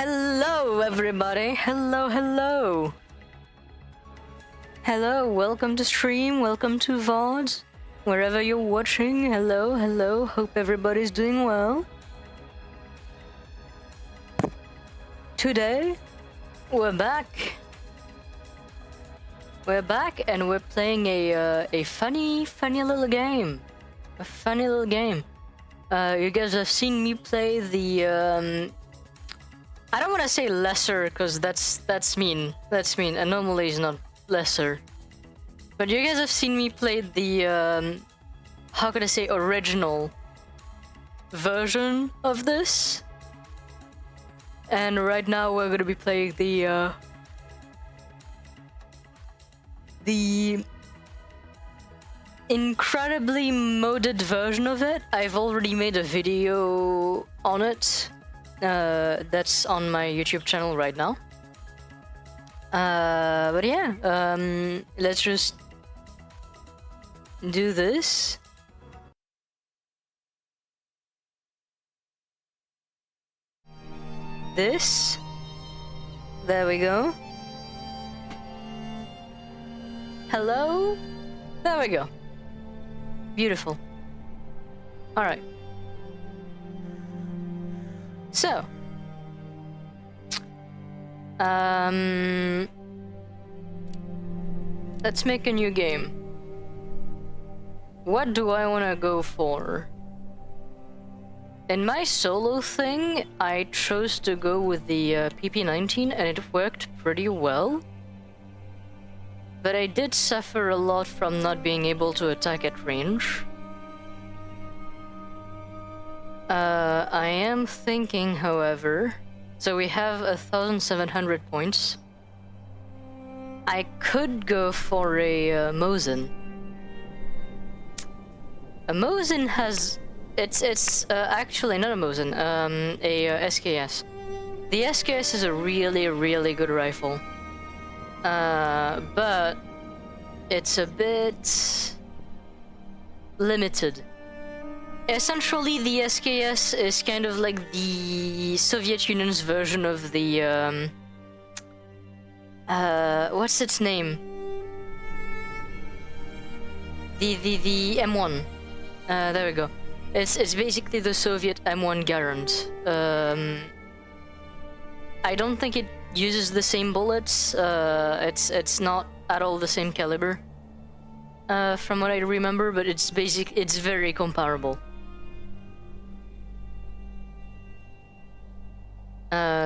Hello, everybody. Hello. Welcome to stream. Welcome to VOD. Wherever you're watching, hello. Hope everybody's doing well. Today, we're back. And we're playing a funny little game. You guys have seen me play the I don't want to say lesser because that's mean. Anomaly is not lesser. But you guys have seen me play the how can I say original version of this. And right now we're gonna be playing the incredibly modded version of it. I've already made a video on it. That's on my YouTube channel right now. But yeah, let's just do this. This. There we go. Hello? There we go. Beautiful. Alright. So. Let's make a new game. What do I want to go for? In my solo thing, I chose to go with the PP19 and it worked pretty well. But I did suffer a lot from not being able to attack at range. I am thinking, however, so we have 1,700 points. I could go for a Mosin. A Mosin has... It's actually not a Mosin, a S.K.S. The S.K.S is a really, really good rifle. But it's a bit limited. Essentially, the S.K.S is kind of like the Soviet Union's version of the what's its name? The M1. There we go. It's basically the Soviet M1 Garand. I don't think it uses the same bullets. It's not at all the same caliber, from what I remember, but it's very comparable.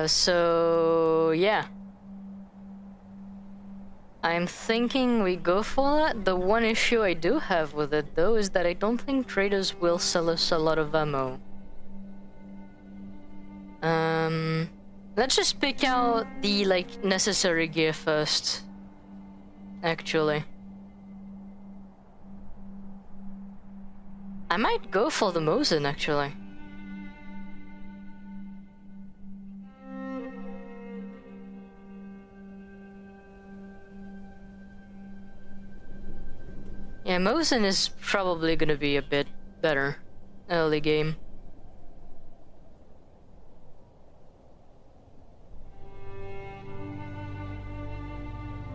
So yeah. I'm thinking we go for that. The one issue I do have with it, though, is that I don't think traders will sell us a lot of ammo. Let's just pick out the, like, necessary gear first, actually. I might go for the Mosin, actually. Yeah, Mosin is probably gonna be a bit better early game.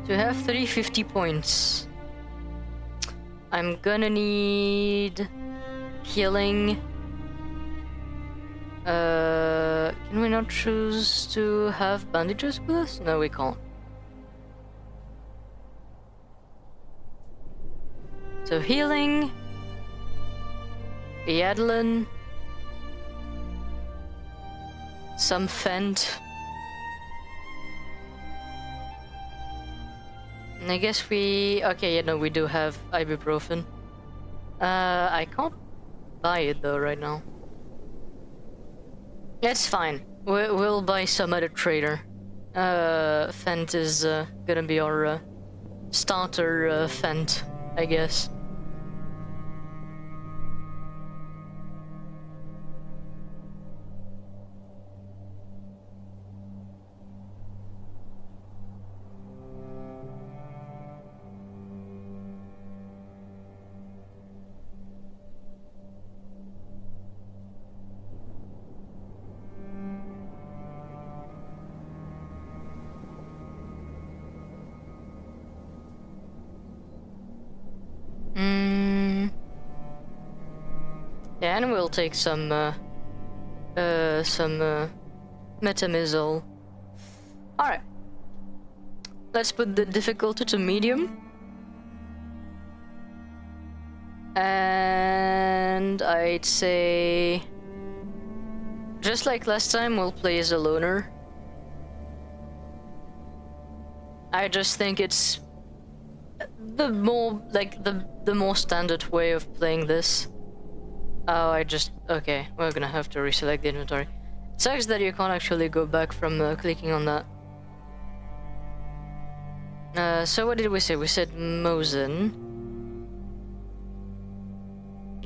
To have 350 points, I'm gonna need healing. Can we not choose to have bandages with us? No, we can't. So healing, Yadlin, some Fent. And I guess we... Okay, yeah, no, we do have ibuprofen. I can't buy it though right now. That's fine. We'll buy some at a trader. Fent is gonna be our starter Fent, I guess. Yeah, and we'll take some metamizole. Alright. Let's put the difficulty to medium. And I'd say... just like last time, we'll play as a loner. I just think it's the more, like, the more standard way of playing this. Oh, okay, we're gonna have to reselect the inventory. It sucks that you can't actually go back from clicking on that. So what did we say? We said Mosin.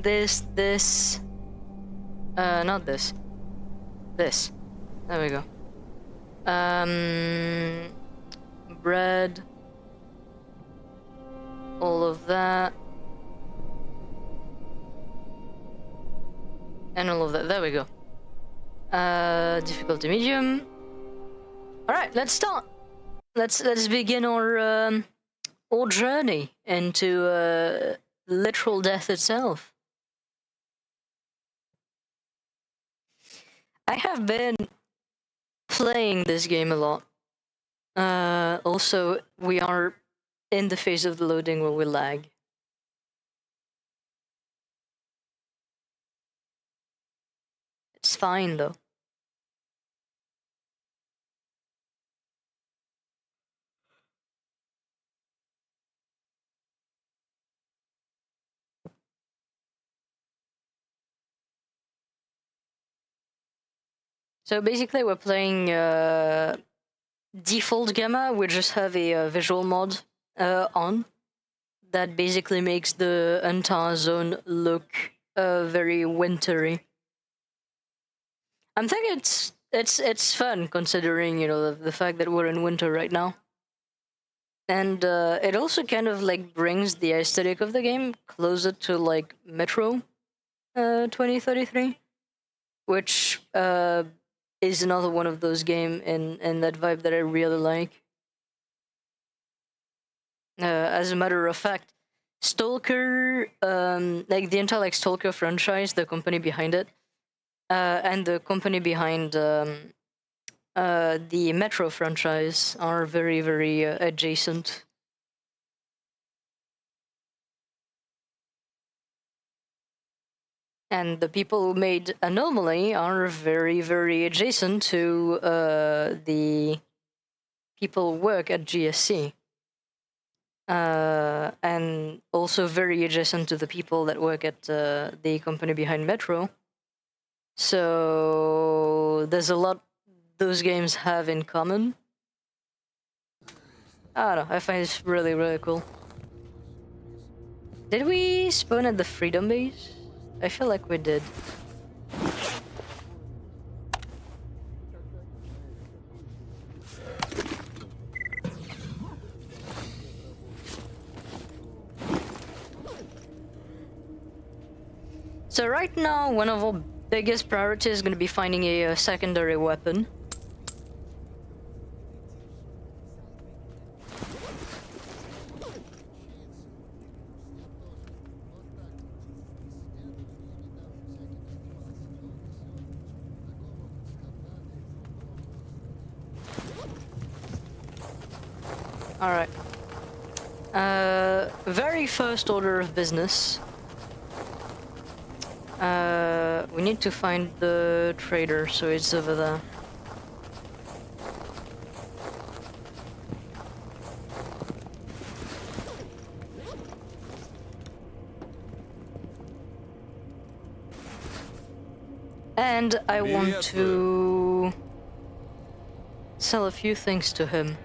This... not this. This. There we go. bread. All of that. And all of that. There we go. Difficulty medium. Alright, let's start. Let's begin our journey into literal death itself. I have been playing this game a lot. Also, we are in the phase of the loading where we lag. It's fine though. So basically we're playing default G.A.M.M.A. We just have a visual mod on that basically makes the entire zone look very wintry. I'm thinking it's fun considering, you know, the fact that we're in winter right now. And it also kind of like brings the aesthetic of the game closer to like Metro 2033, which is another one of those games in that vibe that I really like. As a matter of fact, S.T.A.L.K.E.R, like the entire like S.T.A.L.K.E.R franchise, the company behind it, and the company behind the Metro franchise are very, very adjacent. And the people who made Anomaly are very, very adjacent to the people who work at GSC. And also very adjacent to the people that work at the company behind Metro. So there's a lot those games have in common. I don't know, I find it's really, really cool. Did we spawn at the Freedom Base? I feel like we did. So right now, one of our biggest priorities is going to be finding a secondary weapon. Alright. Very first order of business. We need to find the trader, so it's over there. And I want to sell a few things to him.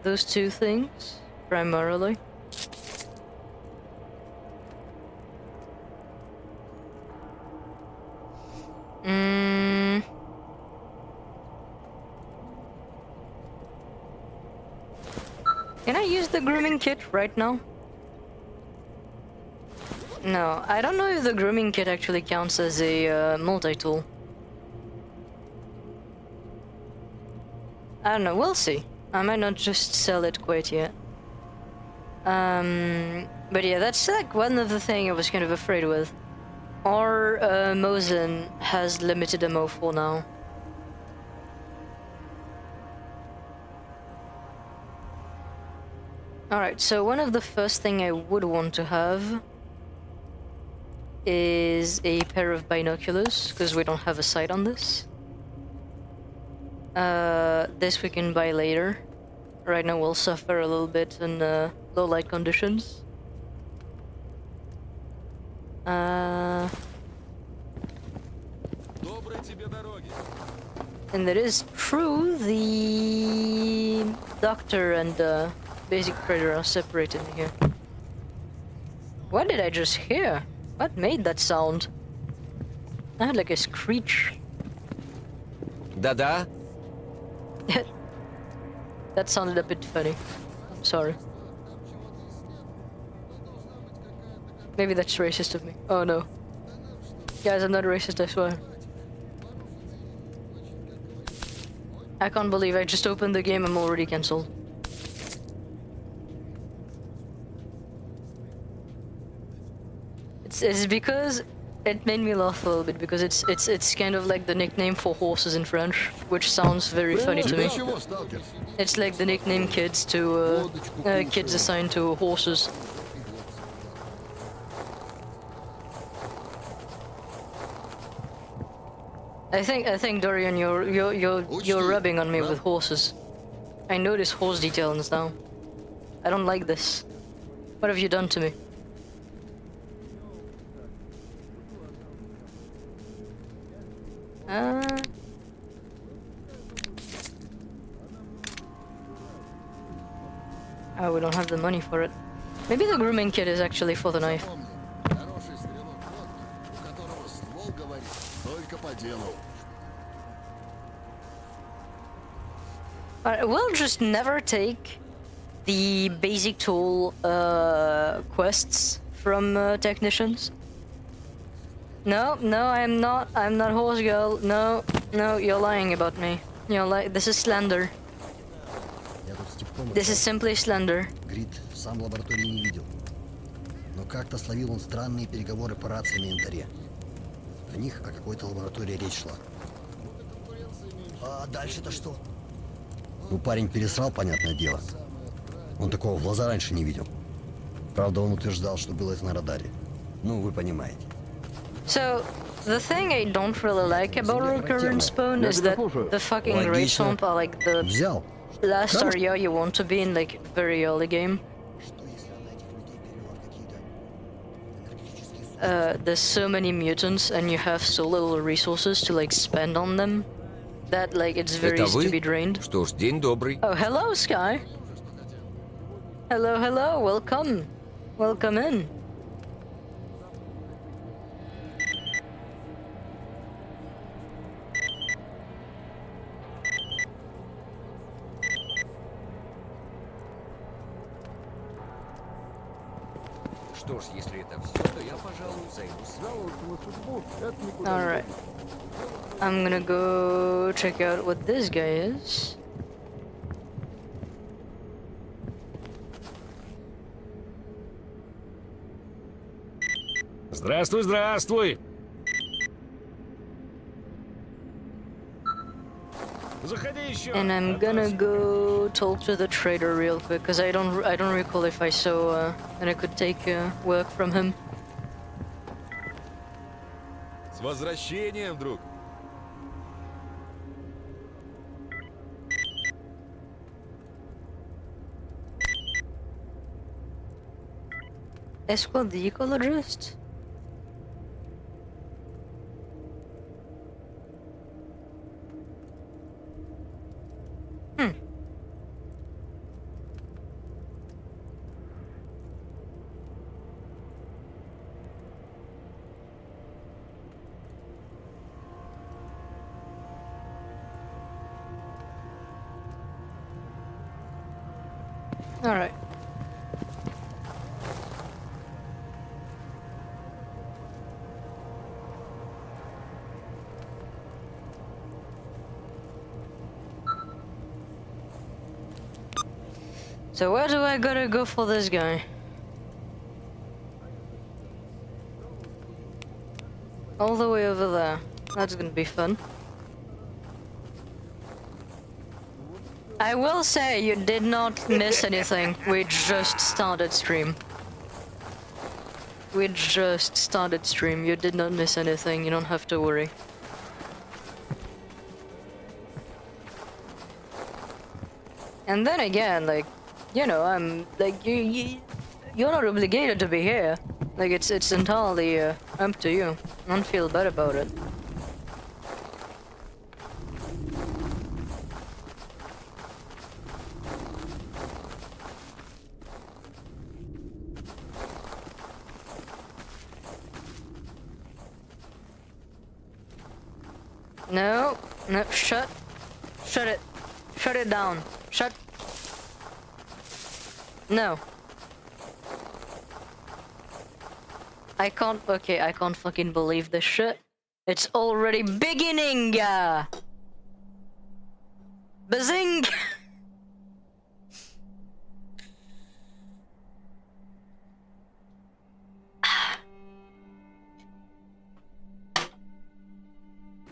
Those two things, primarily. Can I use the grooming kit right now? No, I don't know if the grooming kit actually counts as a multi-tool. I don't know, we'll see. I might not just sell it quite yet. But yeah, that's like one of the things I was kind of afraid with. Our Mosin has limited ammo for now. Alright, so one of the first thing I would want to have is a pair of binoculars, because we don't have a sight on this. This we can buy later. Right now we'll suffer a little bit in low light conditions. And that is true, the doctor and basic trader are separated here. What did I just hear? What made that sound? I had like a screech. Да-да. That sounded a bit funny. I'm sorry. Maybe that's racist of me. Oh no. Guys, I'm not racist, I swear. I can't believe I just opened the game, I'm already cancelled. It's because it made me laugh a little bit because it's kind of like the nickname for horses in French, which sounds very funny to me. It's like the nickname kids to kids assigned to horses. I think Dorian, you're rubbing on me with horses. I notice horse details now. I don't like this. What have you done to me? Oh, we don't have the money for it. Maybe the grooming kit is actually for the knife. Alright, we'll just never take the basic tool quests from technicians. No, I'm not horse girl. No, you're lying about me. This is slander. This is simply slander. Грид сам лаборатории не видел. Но как-то словил он странные переговоры по рации на янтаре. О них о какой-то лаборатории речь шла. А дальше-то что? Ну, парень пересрал, понятное дело. Он такого в глаза раньше не видел. Правда, он утверждал, что было это на радаре. Ну, вы понимаете. So, the thing I don't really like about recurrent spawn is that the fucking raid swamp are like the last area you want to be in like very early game. There's so many mutants and you have so little resources to like spend on them that like it's very easy to be drained. Что ж, день добрый. Oh, hello, Sky. Hello, welcome. Welcome in. Что ж, если это все, то я, пожалуй, займусь. Alright. I'm gonna go check out what this guy is. Здравствуй, здравствуй. Заходи еще. And I'm gonna go talk to the trader real quick, cause I don't recall if I saw that I could take work from him. С возвращением, друг. S.T.A.L.K.E.R the ecologist? Alright. So where do I gotta go for this guy? All the way over there. That's gonna be fun. I will say you did not miss anything. We just started stream. We just started stream. You did not miss anything. You don't have to worry. And then again, like, you know, I'm like you're not obligated to be here. Like it's entirely up to you. Don't feel bad about it. No, shut it down. Shut No. I can't. Okay, I can't fucking believe this shit. It's already beginning! Bazing!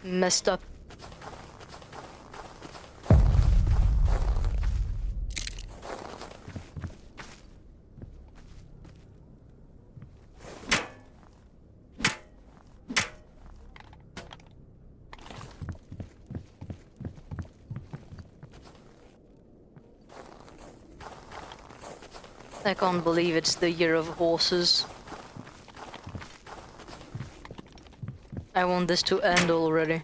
Messed up. I can't believe it's the year of horses. I want this to end already.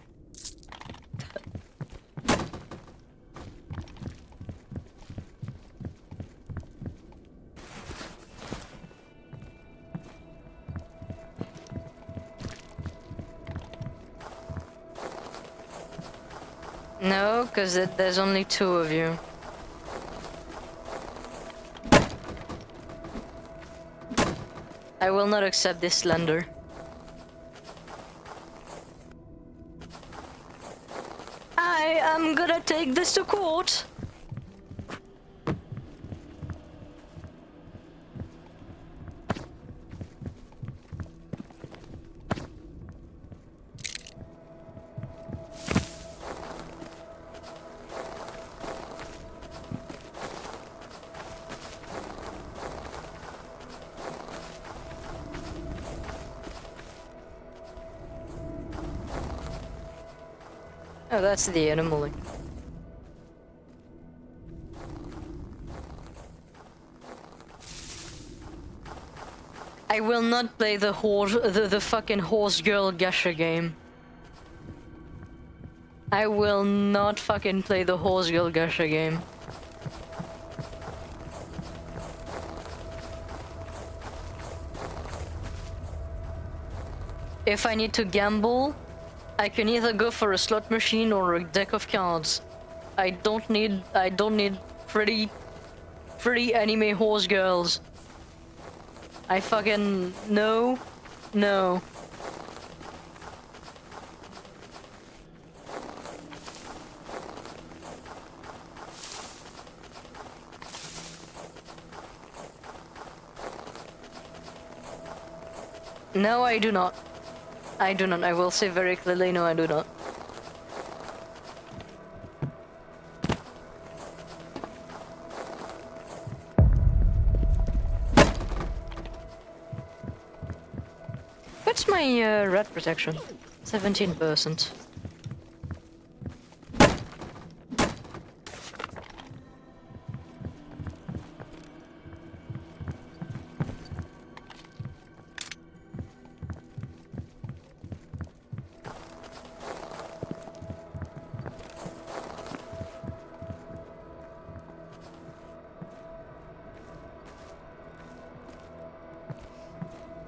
No, because there's only 2 of you. I will not accept this slender. I am gonna take this to court. Oh, that's the anomaly. I will not play the fucking horse girl Gasha game. I will not fucking play the horse girl Gasha game. If I need to gamble, I can either go for a slot machine or a deck of cards. I don't need pretty anime horse girls. I fucking no. No. No, I do not. I do not. I will say very clearly, no, I do not. What's my rat protection? 17%.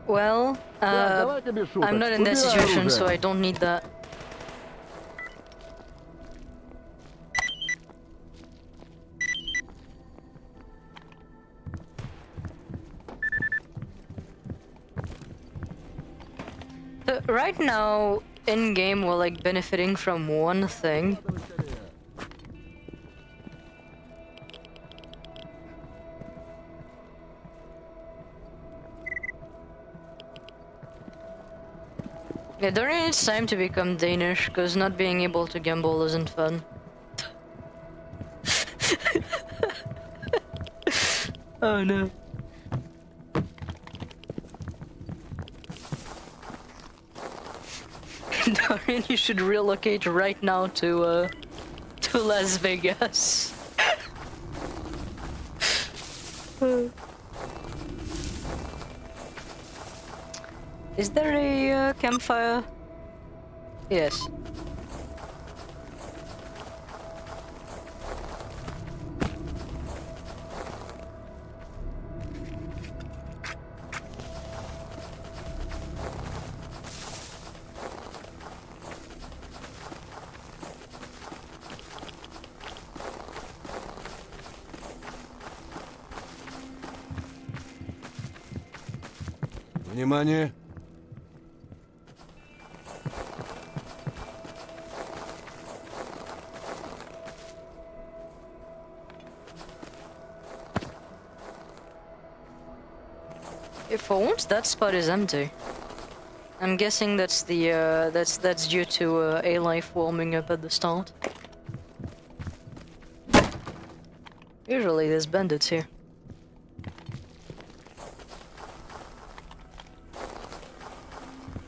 Well, I'm not in that situation, so I don't need that. Right now, in-game, we're like benefiting from one thing. Yeah, during it's time to become Danish, because not being able to gamble isn't fun. Oh no. Dorian, you should relocate right now to Las Vegas. Is there a campfire? Yes. Внимание! If for once that spot is empty. I'm guessing that's the that's due to A-Life warming up at the start. Usually there's bandits here.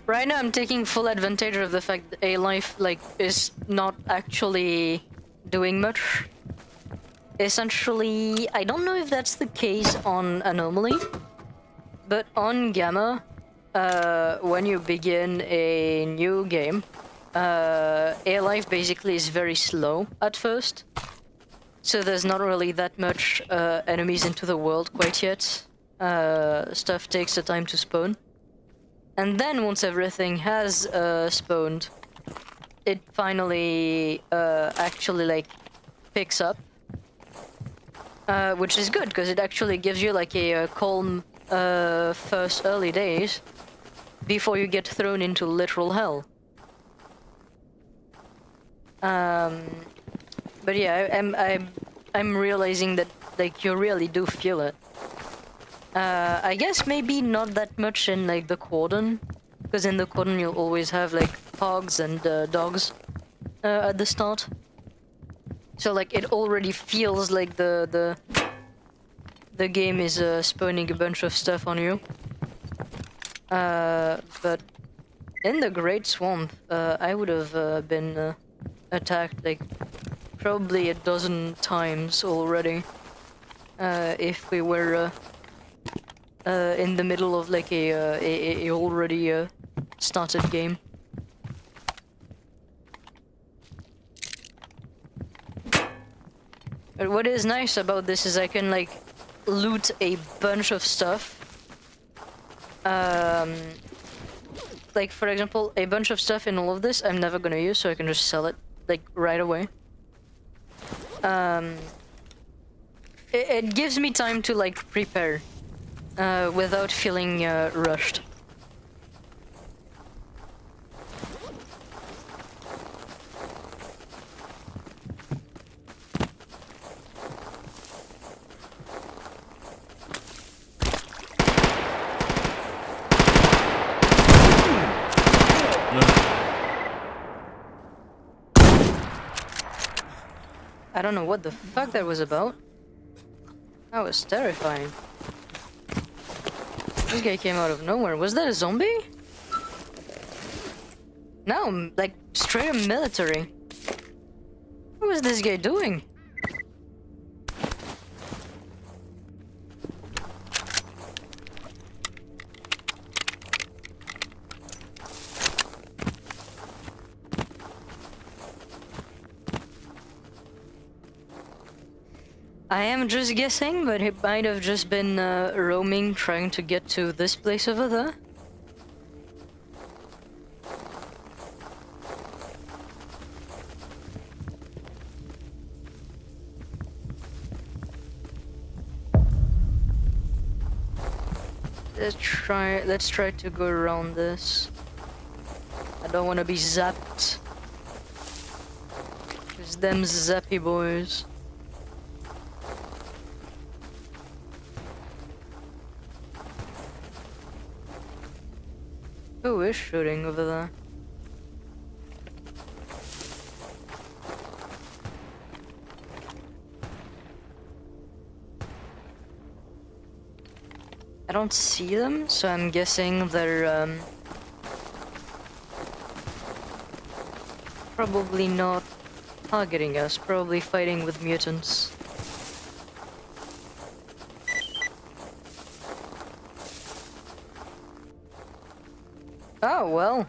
Right now I'm taking full advantage of the fact that A-Life like is not actually doing much. Essentially, I don't know if that's the case on Anomaly, but on Gamma, when you begin a new game, A-Life basically is very slow at first. So there's not really that much enemies into the world quite yet. Stuff takes a time to spawn. And then once everything has spawned, it finally actually like picks up. Which is good, because it actually gives you like a calm first early days before you get thrown into literal hell. But yeah, I'm realizing that like you really do feel it. I guess maybe not that much in like the cordon, because in the cordon you'll always have like hogs and dogs at the start. So like it already feels like the game is spawning a bunch of stuff on you. But in the Great Swamp, I would have been attacked like probably a dozen times already if we were in the middle of like a already started game. But what is nice about this is I can like loot a bunch of stuff. Like for example, a bunch of stuff in all of this I'm never gonna use, so I can just sell it like right away. It gives me time to like prepare without feeling rushed. I don't know what the fuck that was about. That was terrifying. This guy came out of nowhere. Was that a zombie? No, like straight up military. What was this guy doing? I am just guessing, but he might have just been roaming, trying to get to this place over there. Let's try to go around this. I don't want to be zapped. It's them zappy boys. Who is shooting over there? I don't see them, so I'm guessing they're probably not targeting us, probably fighting with mutants. Oh, well.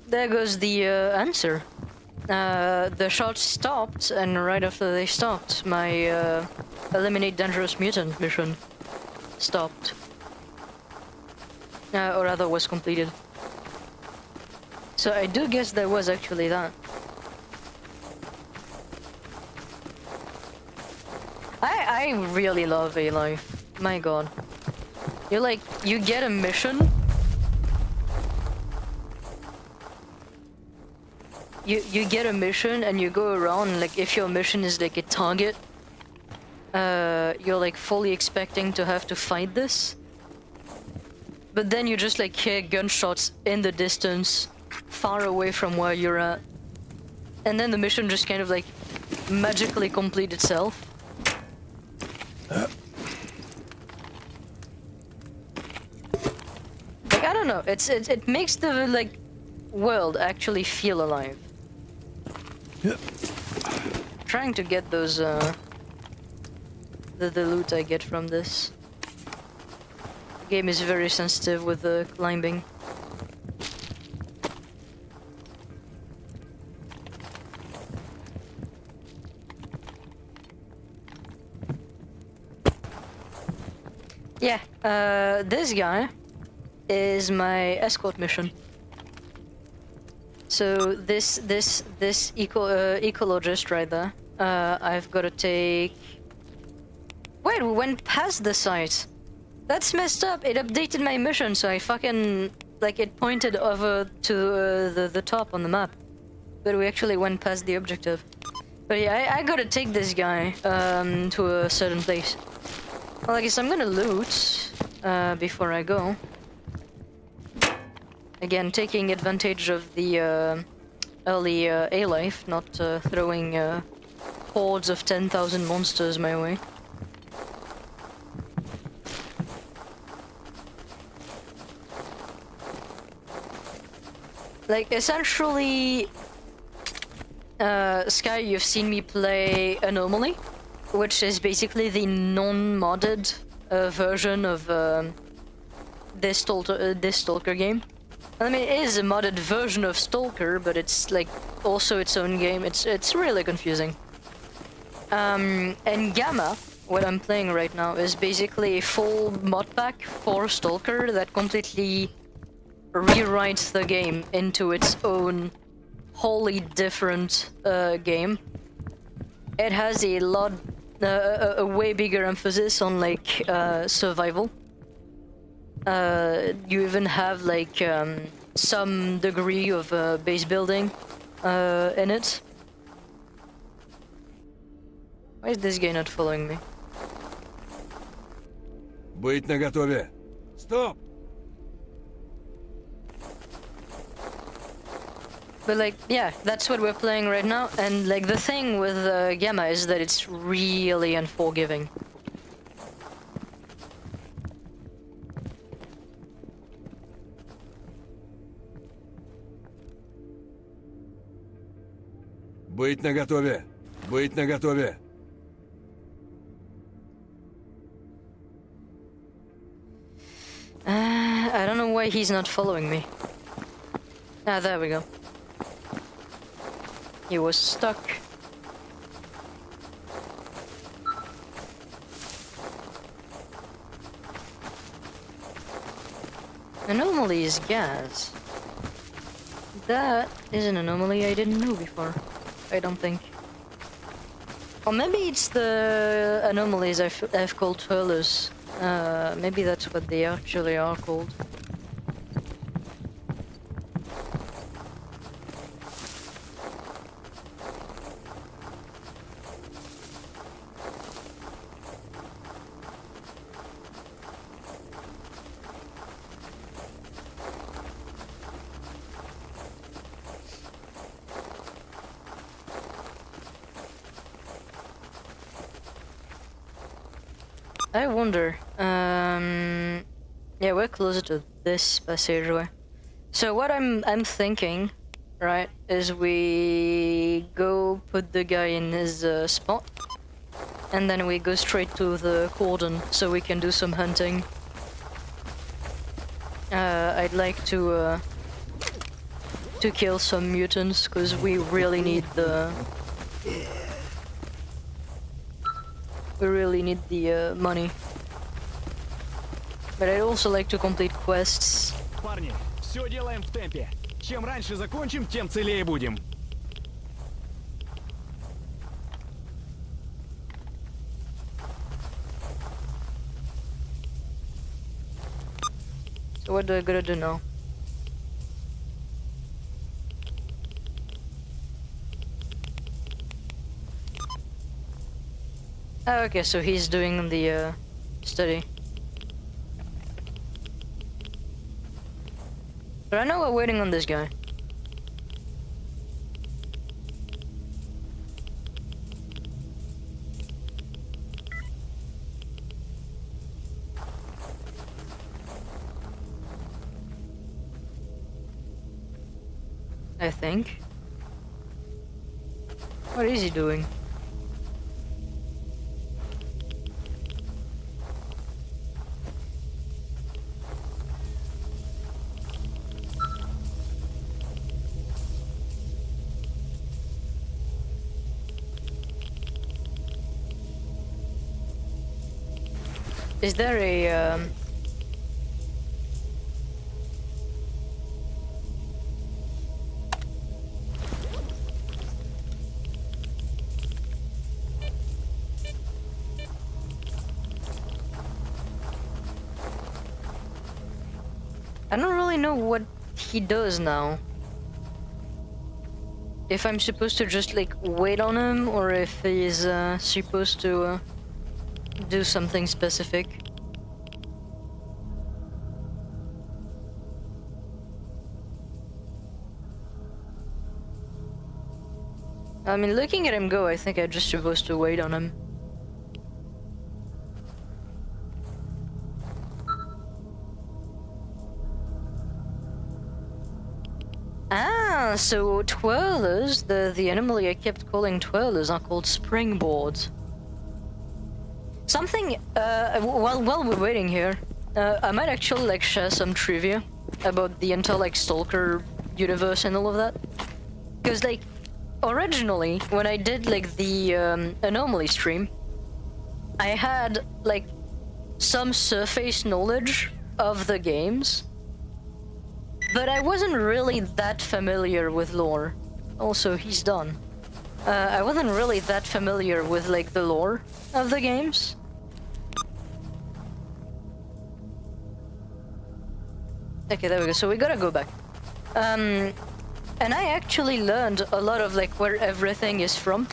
There goes the answer. The shots stopped, and right after they stopped, my eliminate dangerous mutant mission stopped. Or rather was completed. So I do guess there was actually that. I really love A-Life. My god. you get a mission. You get a mission and you go around, like if your mission is like a target, you're like fully expecting to have to fight this. But then you just like hear gunshots in the distance, far away from where you're at. And then the mission just kind of like magically complete itself. Like I don't know, it makes the like world actually feel alive. Trying to get those the loot I get from this. The game is very sensitive with the climbing. Yeah, this guy is my escort mission. So this ecologist right there, I've got to take. Wait, we went past the site. That's messed up. It updated my mission, so I fucking like it pointed over to the top on the map, but we actually went past the objective. But yeah, I gotta take this guy to a certain place. Well, I guess I'm gonna loot before I go. Again, taking advantage of the early A life, not throwing hordes of 10,000 monsters my way. Like, essentially, Sky, you've seen me play Anomaly, which is basically the non-modded version of this S.T.A.L.K.E.R game. I mean, it is a modded version of S.T.A.L.K.E.R, but it's like also its own game. It's really confusing. And G.A.M.M.A, what I'm playing right now, is basically a full mod pack for S.T.A.L.K.E.R that completely rewrites the game into its own wholly different game. It has a way bigger emphasis on like survival. You even have like some degree of base building in it. Why is this guy not following me? Быть наготове. Стоп! But like, yeah, that's what we're playing right now. And like the thing with G.A.M.M.A is that it's really unforgiving. Быть наготове. Быть наготове. I don't know why he's not following me. Ah, there we go. He was stuck. Anomaly is gas. That is an anomaly I didn't know before. I don't think. Or maybe it's the anomalies I've called hurlers. Maybe that's what they actually are called. I wonder. Yeah, we're closer to this passageway. So what I'm thinking, right, is we go put the guy in his spot, and then we go straight to the cordon so we can do some hunting. I'd like to kill some mutants because we really need the. We really need the money. But I'd also like to complete quests. Парни, все делаем в темпе. Чем раньше закончим, тем целее будем. So what do I gotta do now? Oh, okay, so he's doing the study. But I know we're waiting on this guy. I think. What is he doing? Is there a I don't really know what he does now. If I'm supposed to just like wait on him or if he's supposed to do something specific. I mean, looking at him go, I think I'm just supposed to wait on him. Ah, so twirlers, the anomaly I kept calling twirlers are called springboards. Something, while we're waiting here, I might actually like share some trivia about the entire like S.T.A.L.K.E.R universe and all of that. Because like, originally, when I did like the anomaly stream, I had like some surface knowledge of the games, but I wasn't really that familiar with lore. Also, he's done. I wasn't really that familiar with like the lore of the games. Okay, there we go. So we gotta go back. And I actually learned a lot of like where everything is from.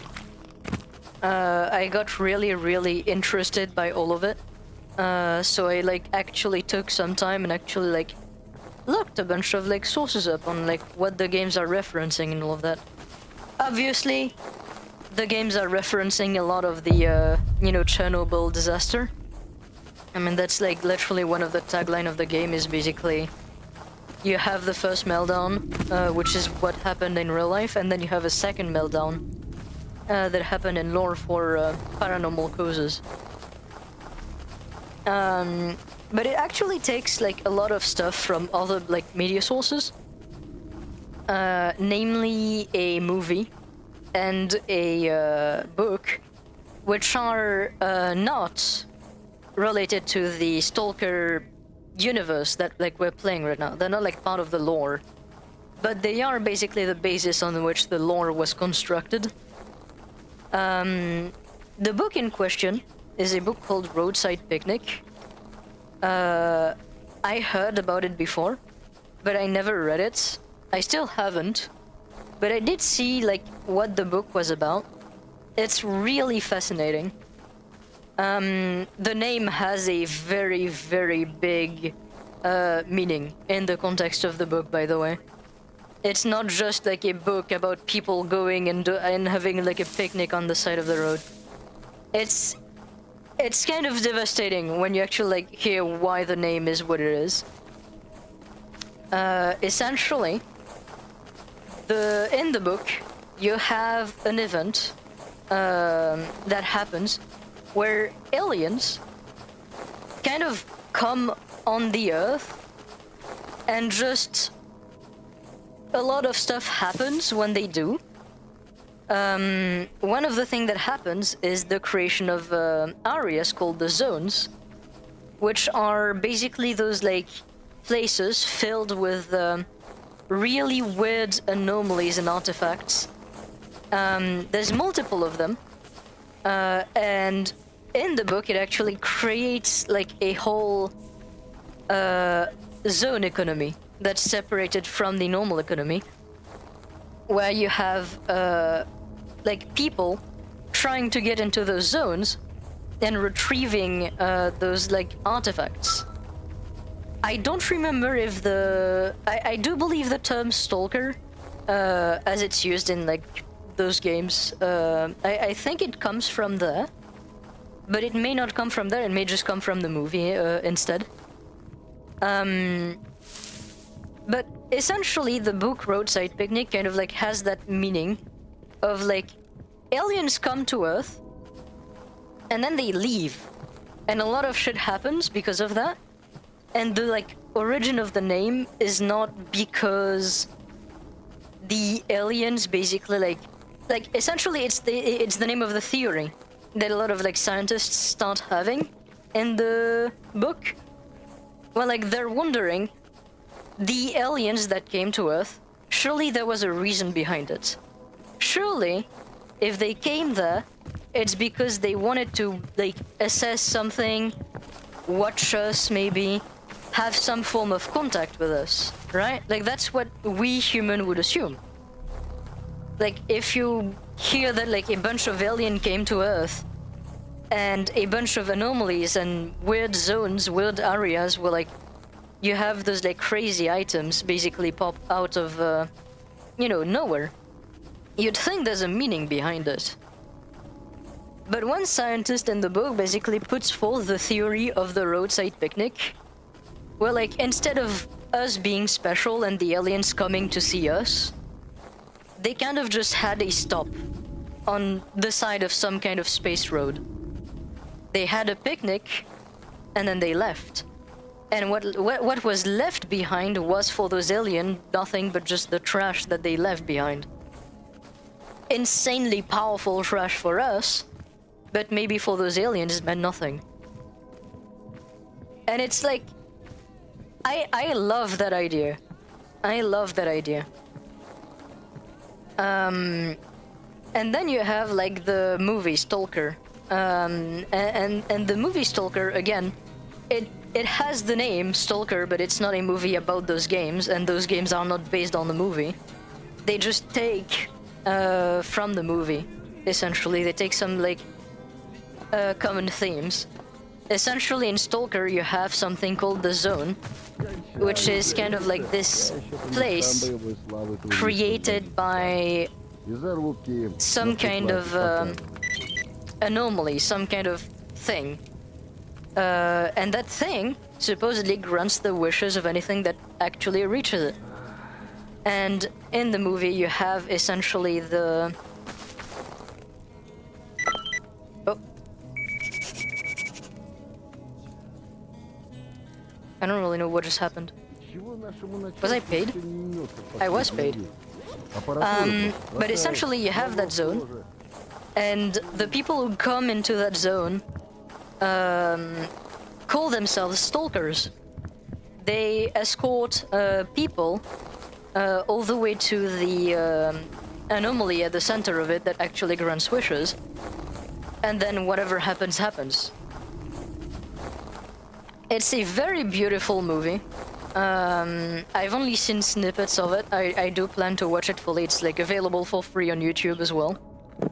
I got really interested by all of it. So I like actually took some time and actually like looked a bunch of like sources up on like what the games are referencing and all of that. Obviously, the games are referencing a lot of the you know, Chernobyl disaster. I mean, that's like literally one of the tagline of the game is basically you have the first meltdown, which is what happened in real life, and then you have a second meltdown that happened in lore for paranormal causes. But it actually takes like a lot of stuff from other like media sources, namely a movie and a book, which are not related to the S.T.A.L.K.E.R universe that like we're playing right now. They're not like part of the lore, but they are basically the basis on which the lore was constructed. The book in question is a book called Roadside Picnic. I heard about it before, but I never read it. I still haven't, but I did see like what the book was about. It's really fascinating. The name has a very big meaning in the context of the book, by the way. It's not just like a book about people going and having like a picnic on the side of the road. It's kind of devastating when you actually like hear why the name is what it is. Essentially, in the book, you have an event that happens where aliens kind of come on the Earth and just a lot of stuff happens when they do. One of the things that happens is the creation of areas called the zones, which are basically those like places filled with really weird anomalies and artifacts. There's multiple of them. And in the book, it actually creates like a whole zone economy that's separated from the normal economy, where you have like people trying to get into those zones and retrieving those like artifacts. I don't remember if I do believe the term stalker, as it's used in like those games, I think it comes from there, but it may not come from there. It may just come from the movie instead. But essentially, the book Roadside Picnic kind of like has that meaning of like aliens come to Earth and then they leave, and a lot of shit happens because of that. And the like origin of the name is not because the aliens basically like essentially it's the name of the theory that a lot of like scientists start having in the book. Well, like they're wondering, the aliens that came to Earth, surely there was a reason behind it. Surely, if they came there, it's because they wanted to like assess something, watch us maybe, have some form of contact with us, right? Like that's what we human would assume. Like if you hear that like a bunch of alien came to Earth and a bunch of anomalies and weird zones, weird areas where like you have those like crazy items basically pop out of nowhere, you'd think there's a meaning behind it. But one scientist in the book basically puts forth the theory of the roadside picnic, where like instead of us being special and the aliens coming to see us, they kind of just had a stop on the side of some kind of space road. They had a picnic and then they left. And what was left behind was for those aliens nothing but just the trash that they left behind. Insanely powerful trash for us, but maybe for those aliens it meant nothing. And it's like, I love that idea. I love that idea. And then you have like the movie S.T.A.L.K.E.R. And the movie S.T.A.L.K.E.R, again, it has the name S.T.A.L.K.E.R, but it's not a movie about those games, and those games are not based on the movie. They just take from the movie, essentially. They take some like common themes. Essentially in S.T.A.L.K.E.R you have something called the Zone, which is kind of like this place created by some kind of anomaly, some kind of thing. And that thing supposedly grants the wishes of anything that actually reaches it. And in the movie you have essentially the... Oh. I don't really know what just happened. Was I paid? I was paid. But essentially you have that zone, and the people who come into that zone call themselves stalkers. They escort people all the way to the anomaly at the center of it that actually grants wishes, and then whatever happens, happens. It's a very beautiful movie. I've only seen snippets of it. I do plan to watch it fully. It's like available for free on YouTube as well,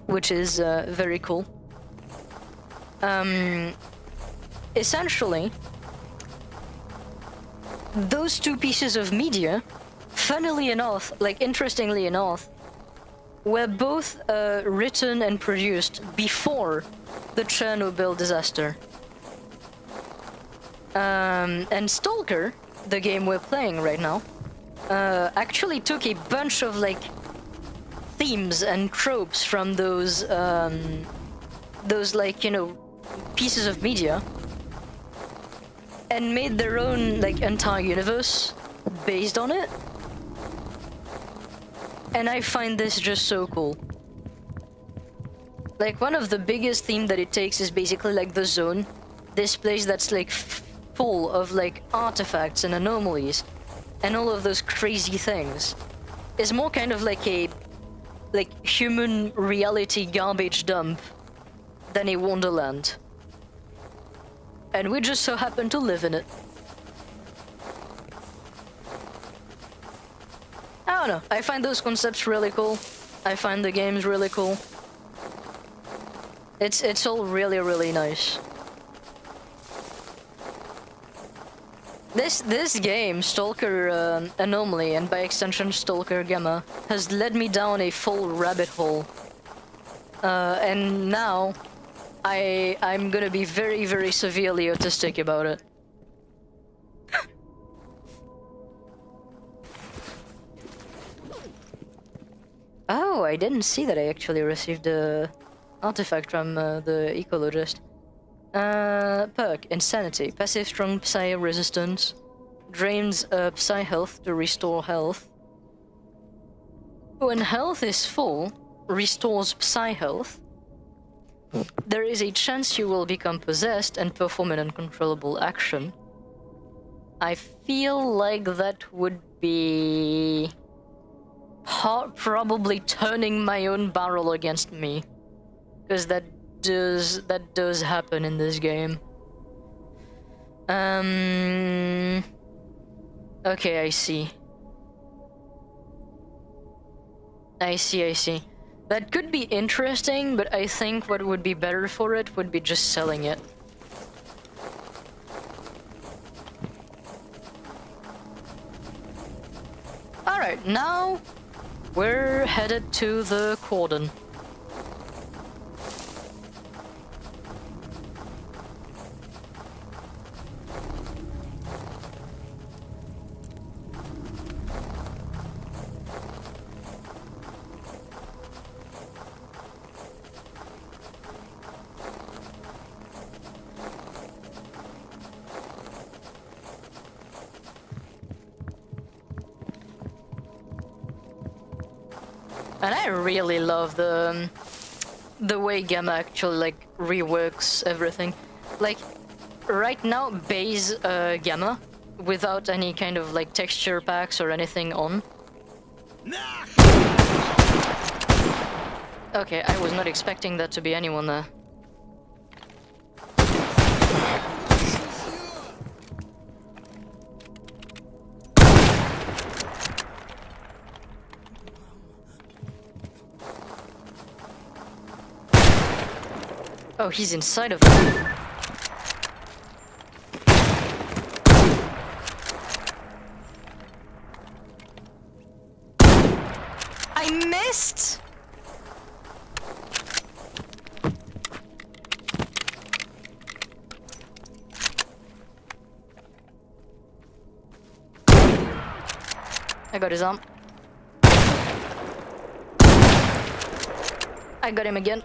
which is very cool. Essentially, those two pieces of media, funnily enough, like interestingly enough, were both written and produced before the Chernobyl disaster. And S.T.A.L.K.E.R, the game we're playing right now, actually took a bunch of like themes and tropes from those like, you know, pieces of media, and made their own like entire universe based on it. And I find this just so cool. Like one of the biggest themes that it takes is basically like the Zone, this place that's like full of like artifacts and anomalies and all of those crazy things, is more kind of like a human reality garbage dump than a wonderland. And we just so happen to live in it. don't know. I find those concepts really cool. I find the games really cool. It's all really nice. This game, S.T.A.L.K.E.R Anomaly, and by extension S.T.A.L.K.E.R G.A.M.M.A, has led me down a full rabbit hole. And now I'm gonna be very severely autistic about it. Oh, I didn't see that I actually received the artifact from the ecologist. Perk, Insanity. Passive strong psi resistance. Drains psi health to restore health. When health is full, restores psi health. There is a chance you will become possessed and perform an uncontrollable action. I feel like that would be... probably turning my own barrel against me. Because that does happen in this game. Okay, I see. I see. That could be interesting, but I think what would be better for it would be just selling it. Alright, now we're headed to the cordon. And I really love the way G.A.M.M.A actually like reworks everything. Like right now, base G.A.M.M.A without any kind of like texture packs or anything on. Okay, I was not expecting that to be anyone there. Oh, he's inside of it. I missed! I got his arm. I got him again.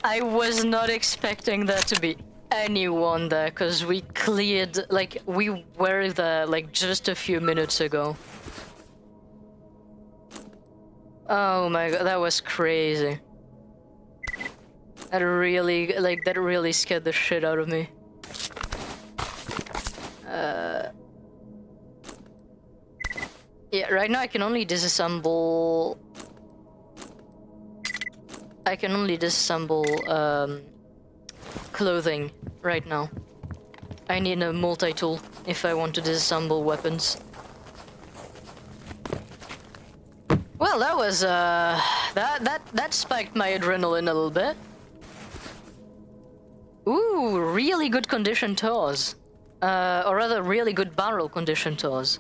I was not expecting there to be anyone there, because we cleared, like, we were there, like, just a few minutes ago. Oh my god, that was crazy. That really scared the shit out of me. Yeah, right now I can only disassemble... clothing right now. I need a multi-tool if I want to disassemble weapons. Well, that was that spiked my adrenaline a little bit. Ooh, really good condition TORs. Or rather, really good barrel condition TORs.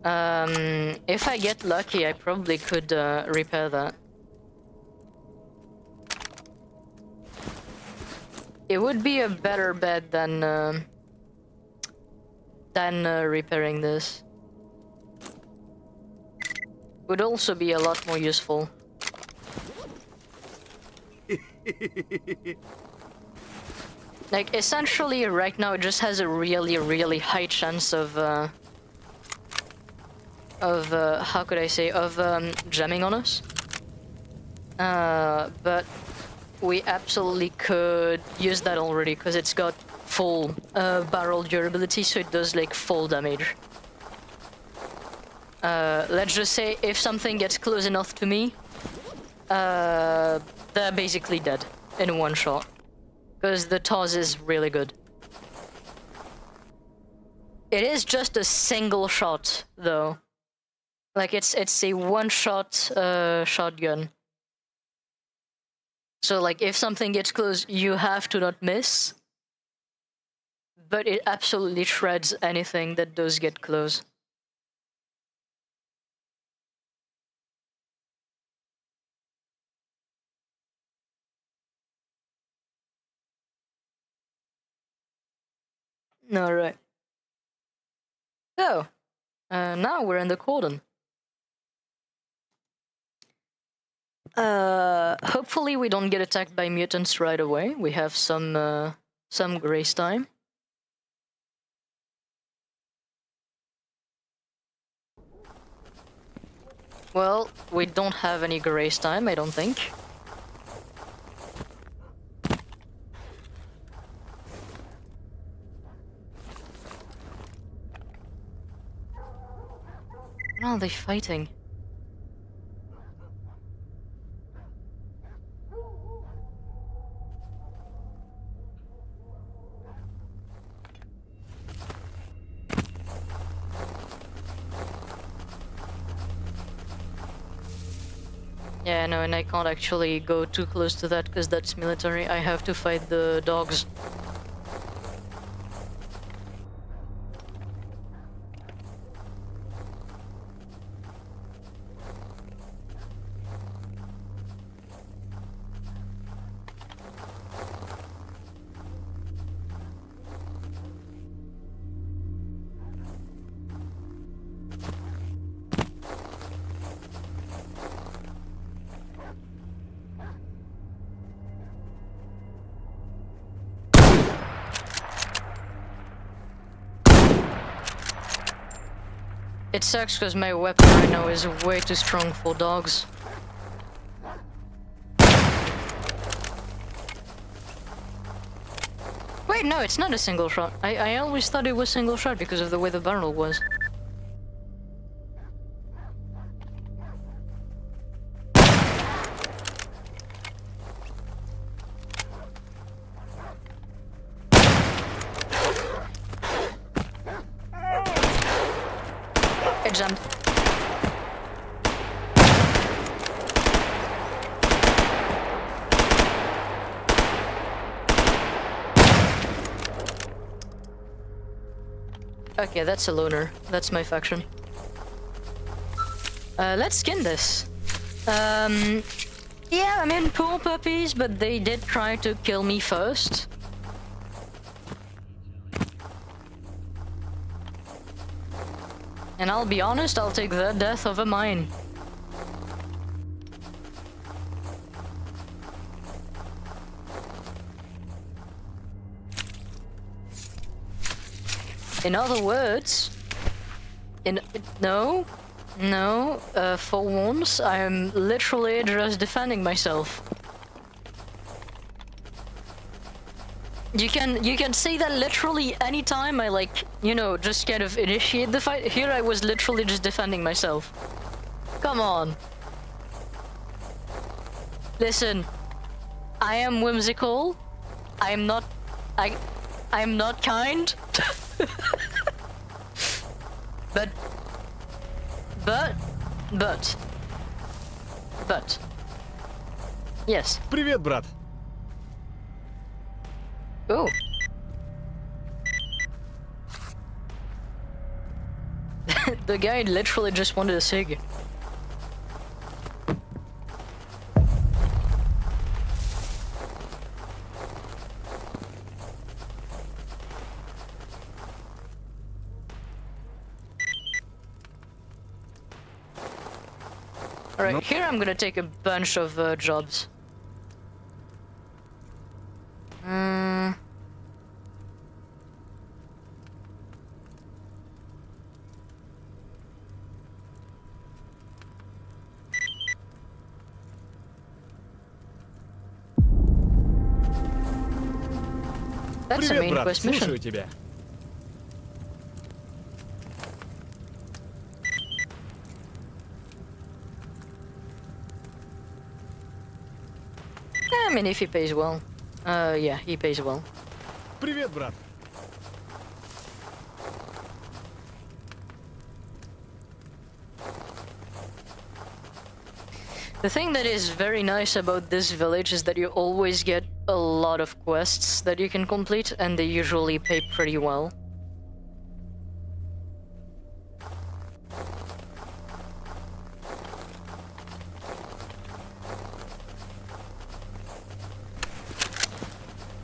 If I get lucky, I probably could repair that. It would be a better bet than repairing this. Would also be a lot more useful. Like, essentially, right now, it just has a really high chance of how could I say, of jamming on us. But we absolutely could use that already, because it's got full barrel durability, so it does like full damage. Let's just say if something gets close enough to me, they're basically dead in one shot. because the toss is really good. It is just a single shot, though. Like it's a one-shot shotgun. So like if something gets close, you have to not miss. But it absolutely shreds anything that does get close. All right. So now we're in the cordon. Hopefully we don't get attacked by mutants right away. We have some grace time. Well, we don't have any grace time, I don't think. What are they fighting? Yeah, no, and I can't actually go too close to that because that's military. I have to fight the dogs. It sucks because my weapon right now is way too strong for dogs. Wait, no, it's not a single shot. I always thought it was single shot because of the way the barrel was. It jumped. Okay, that's a loner. That's my faction. Let's skin this. Yeah, I mean, poor puppies, but they did try to kill me first. And I'll be honest, I'll take their death over mine. In other words, no, for once, I'm literally just defending myself. You can say that literally anytime I just kind of initiate the fight. Here I was literally just defending myself. Come on. Listen, I am whimsical. I'm not kind. But yes. Привет, брат. Oh. The guy literally just wanted a cig. Alright, here I'm gonna take a bunch of jobs. That's a Привет, main брат. quest Слушаю mission. тебя. I mean, if he pays well. Yeah, he pays well. Привет, брат. The thing that is very nice about this village is that you always get a lot of quests that you can complete, and they usually pay pretty well.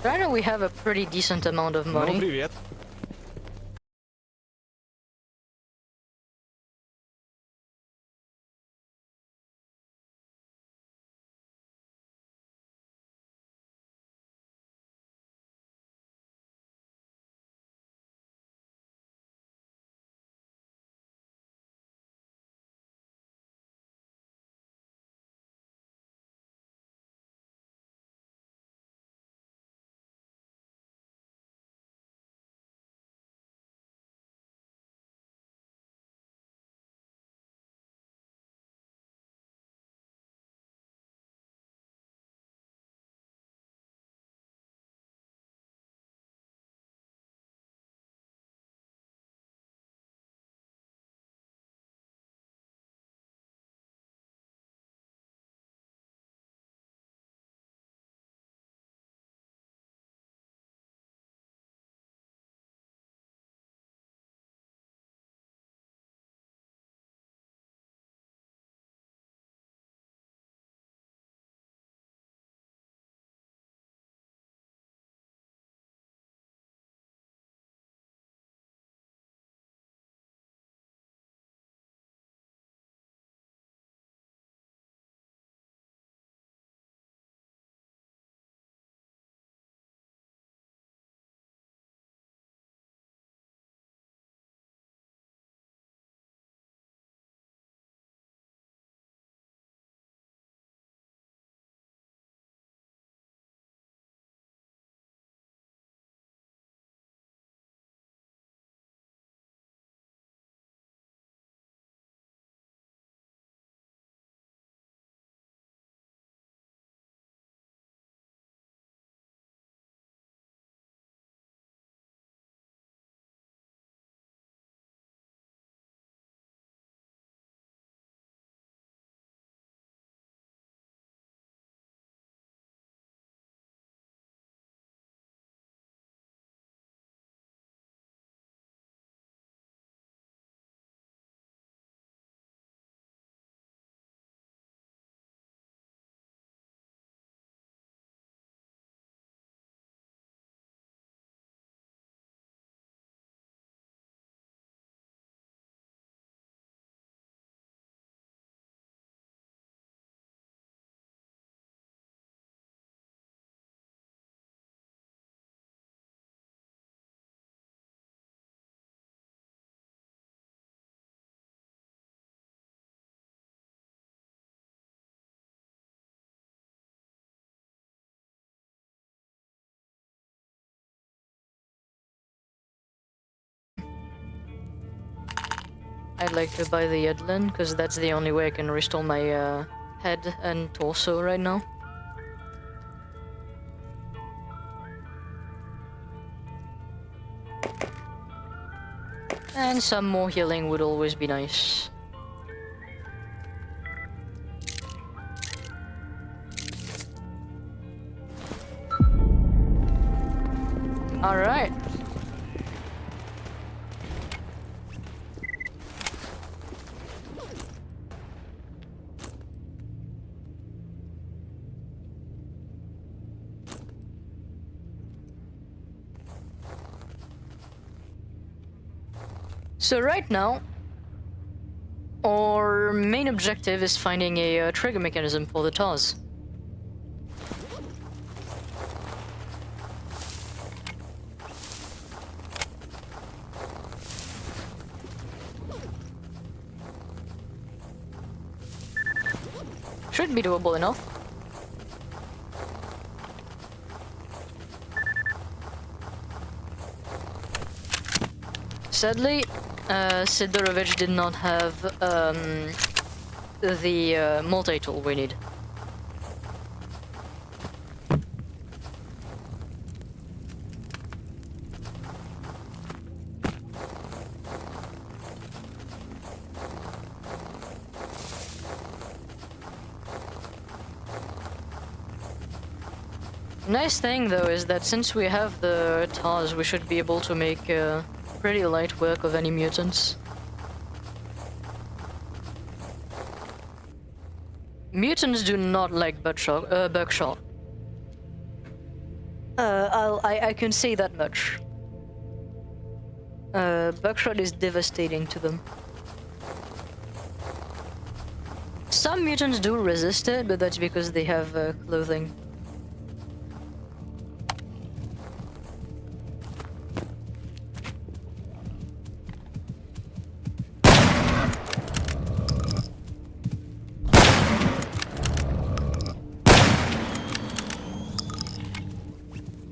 Right now we have a pretty decent amount of Ну, money. привет. I'd like to buy the Yedlin, because that's the only way I can restore my head and torso right now. And some more healing would always be nice. Alright. So right now, our main objective is finding a trigger mechanism for the TARS. Should be doable enough. Sadly, Sidorovich did not have the multi-tool we need. Nice thing though is that since we have the TARs, we should be able to make pretty light work of any mutants. Mutants do not like buckshot. I can say that much. Buckshot is devastating to them. Some mutants do resist it, but that's because they have clothing.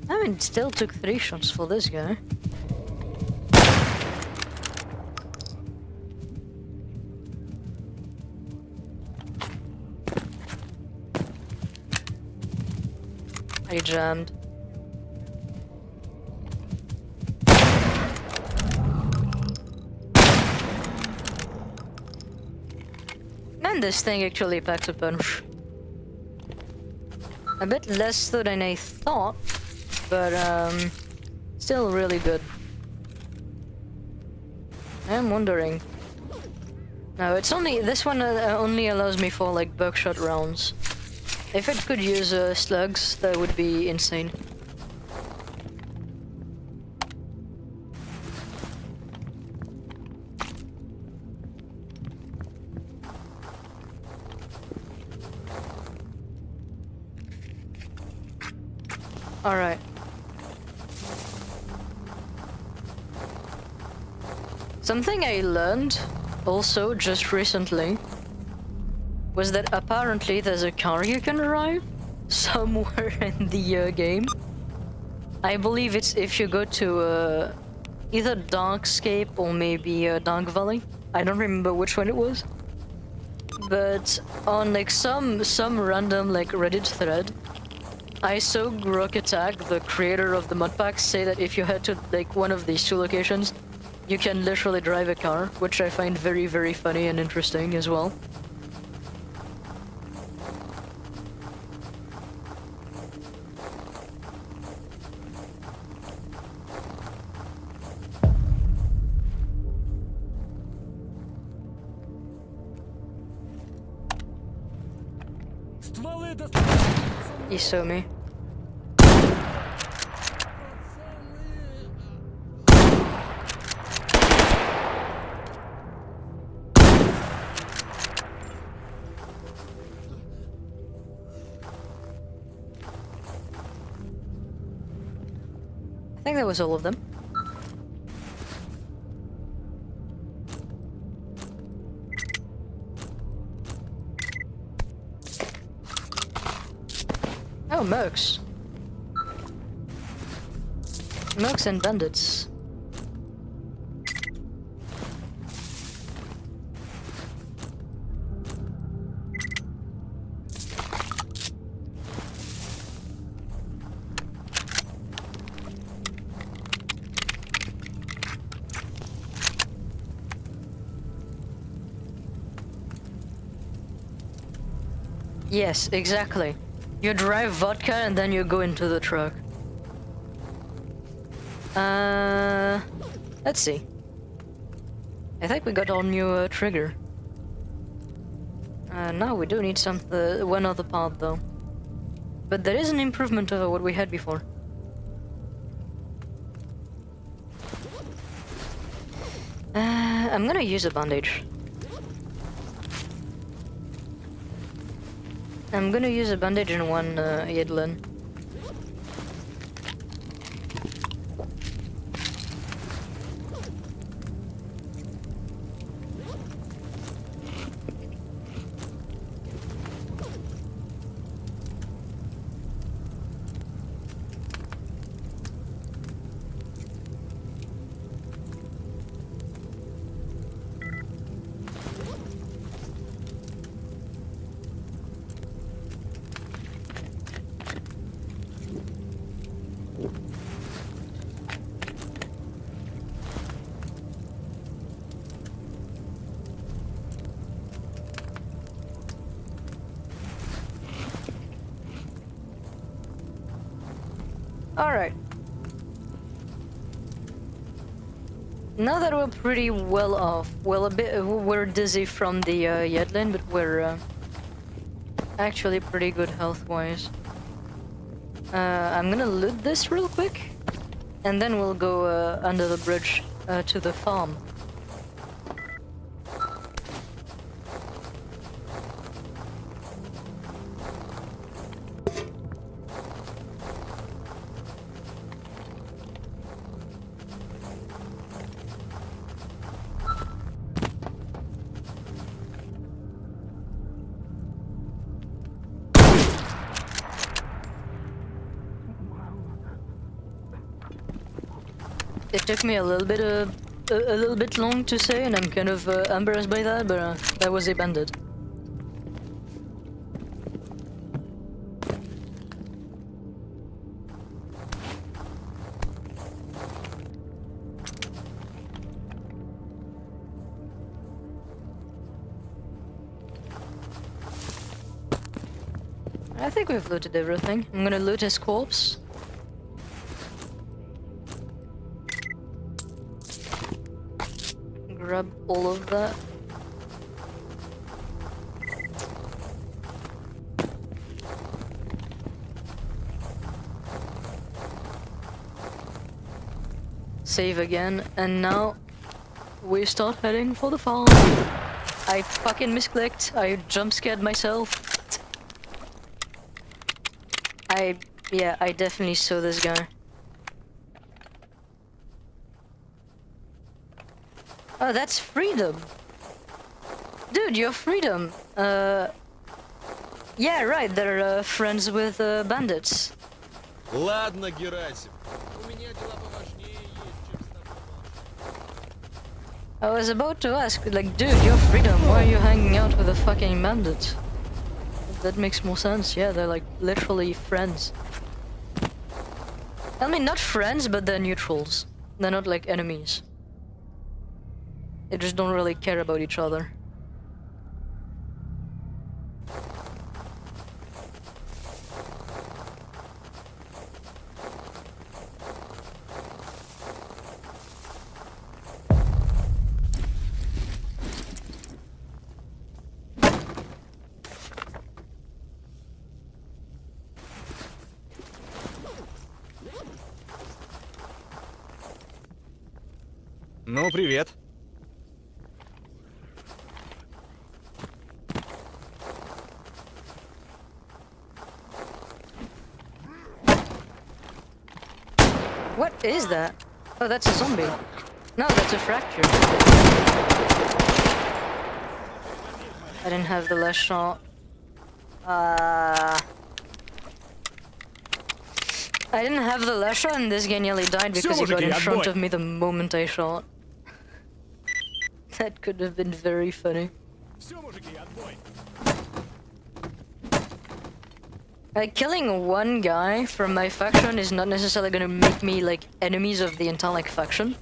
I mean, it still took 3 shots for this guy. I jammed. Man, this thing actually packs a punch. A bit less so than I thought, but still really good. I'm wondering. No, it's only this one only allows me for like buckshot rounds. If it could use slugs, that would be insane. All right. Something I learned also just recently was that apparently there's a car you can drive somewhere in the game. I believe it's if you go to either Darkscape or maybe Dark Valley. I don't remember which one it was. But on like some random like Reddit thread, I saw Grok Attack, the creator of the mod pack, say that if you head to like one of these 2 locations, you can literally drive a car, which I find very, very funny and interesting as well. He saw me. I think that was all of them. Oh, mercs. Mercs and bandits. Yes, exactly. You drive vodka and then you go into the truck. Let's see. I think we got our new trigger. Now we do need one other part though. But there is an improvement over what we had before. I'm gonna use a bandage. I'm gonna use a bandage and one Yedlin. Alright. Now that we're pretty well off, well, a bit, we're dizzy from the Yedlin, but we're actually pretty good health-wise. I'm gonna loot this real quick, and then we'll go under the bridge to the farm. It took me a little bit long to say, and I'm kind of embarrassed by that, but that was a bandit. I think we've looted everything. I'm gonna loot his corpse. Grab all of that. Save again, and now we start heading for the farm. I fucking misclicked. I jump scared myself. Yeah, I definitely saw this guy. Oh, that's Freedom. Dude, you're Freedom. Yeah, right, they're friends with bandits. Ладно, Герасим. У меня дела поважнее есть, чем с тобой молчать. I was about to ask, like, dude, you're Freedom, why are you hanging out with a fucking bandit? That makes more sense, yeah, they're like literally friends. I mean, not friends, but they're neutrals. They're not like enemies. They just don't really care about each other. Ну, привет. What is that? Oh, that's a zombie. No, that's a fracture. I didn't have the last shot. I didn't have the last shot, and this guy nearly died because he got in front of me the moment I shot. That could have been very funny. Всё, мужики, отбой. Like, killing one guy from my faction is not necessarily gonna make me, like, enemies of the entire, like, faction.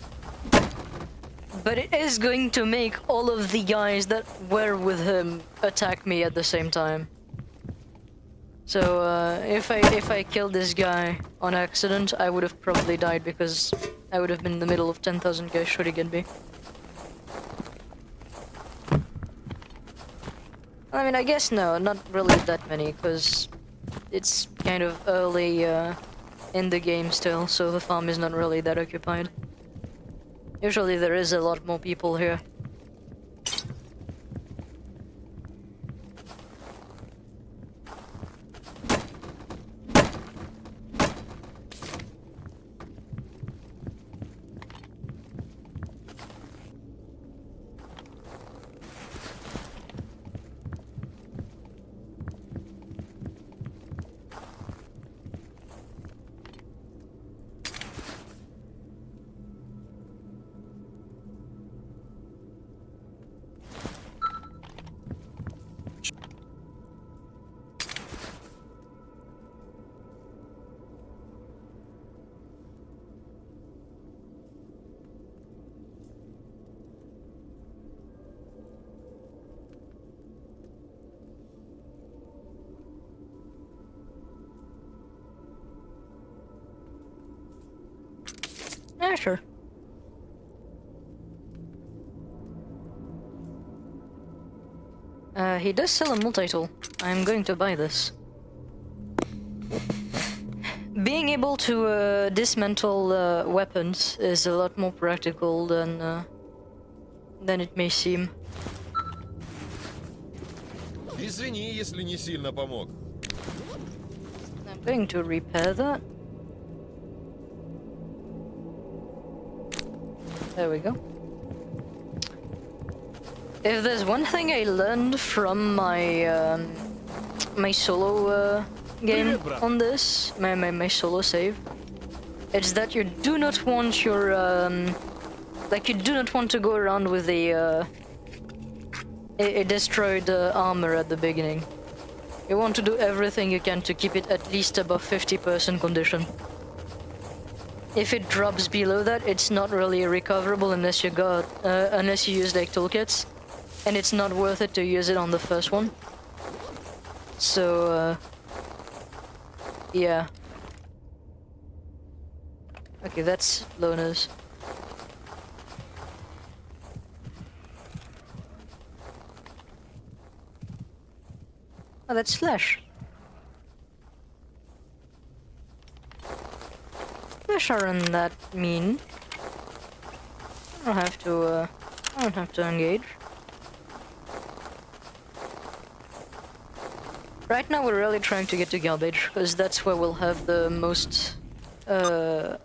But it is going to make all of the guys that were with him attack me at the same time. So, if I killed this guy on accident, I would have probably died because I would have been in the middle of 10,000 guys shooting at me. I mean, I guess no, not really that many, because it's kind of early in the game still, so the farm is not really that occupied. Usually there is a lot more people here. Yeah, sure. He does sell a multi-tool. I'm going to buy this. Being able to dismantle weapons is a lot more practical than it may seem. Извини, если не сильно помог. I'm going to repair that. There we go. If there's one thing I learned from my solo game on this, my solo save, it's that you do not want your like you do not want to go around with a destroyed armor at the beginning. You want to do everything you can to keep it at least above 50% condition. If it drops below that, it's not really recoverable unless you use like toolkits. And it's not worth it to use it on the first one. So, yeah. Okay, that's loners. Oh, that's Flash. Flash aren't that mean. I don't have to engage. Right now we're really trying to get to garbage, because that's where we'll have the most, the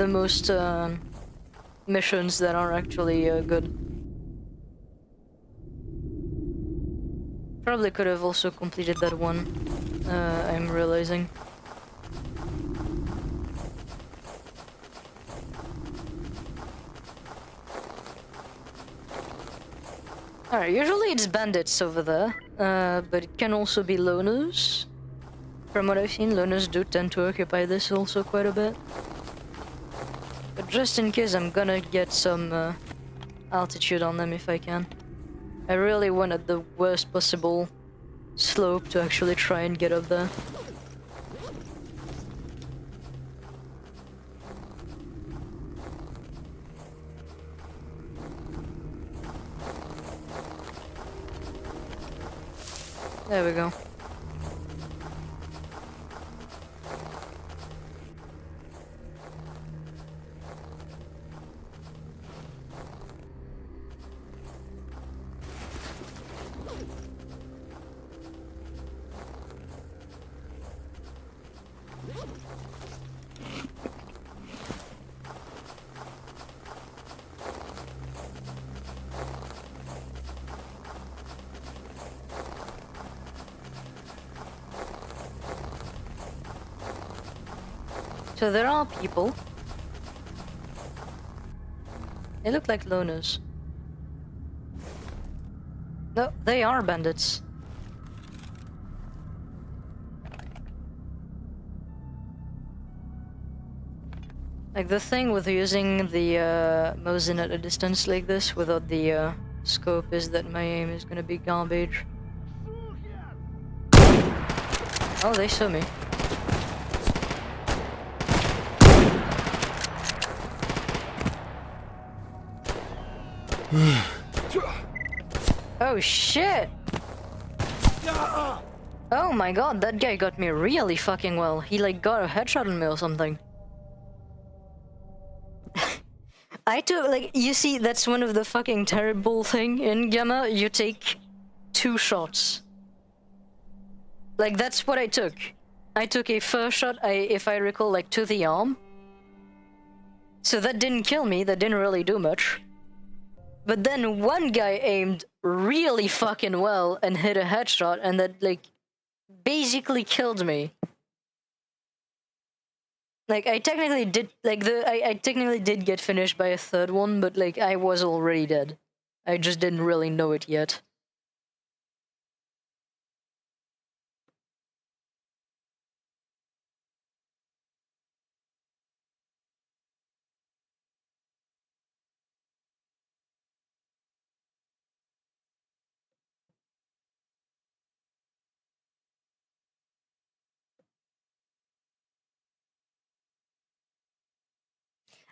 most missions that are actually good. Probably could have also completed that one, I'm realizing. Alright, usually it's bandits over there, but it can also be loners. From what I've seen, loners do tend to occupy this also quite a bit. But just in case, I'm gonna get some altitude on them if I can. I really wanted the worst possible slope to actually try and get up there. There we go. So there are people. They look like loners. No, they are bandits. Like the thing with using the Mosin at a distance like this without the scope is that my aim is gonna be garbage. Oh, they saw me. Oh shit! Oh my god, that guy got me really fucking well. He like got a headshot on me or something. I took like, you see, that's one of the fucking terrible thing in Gamma. You take 2 shots. Like that's what I took. I took a first shot, if I recall, like to the arm. So that didn't kill me, that didn't really do much. But then one guy aimed really fucking well and hit a headshot, and that like basically killed me. Like I technically did, like I technically did get finished by a third one, but like I was already dead. I just didn't really know it yet.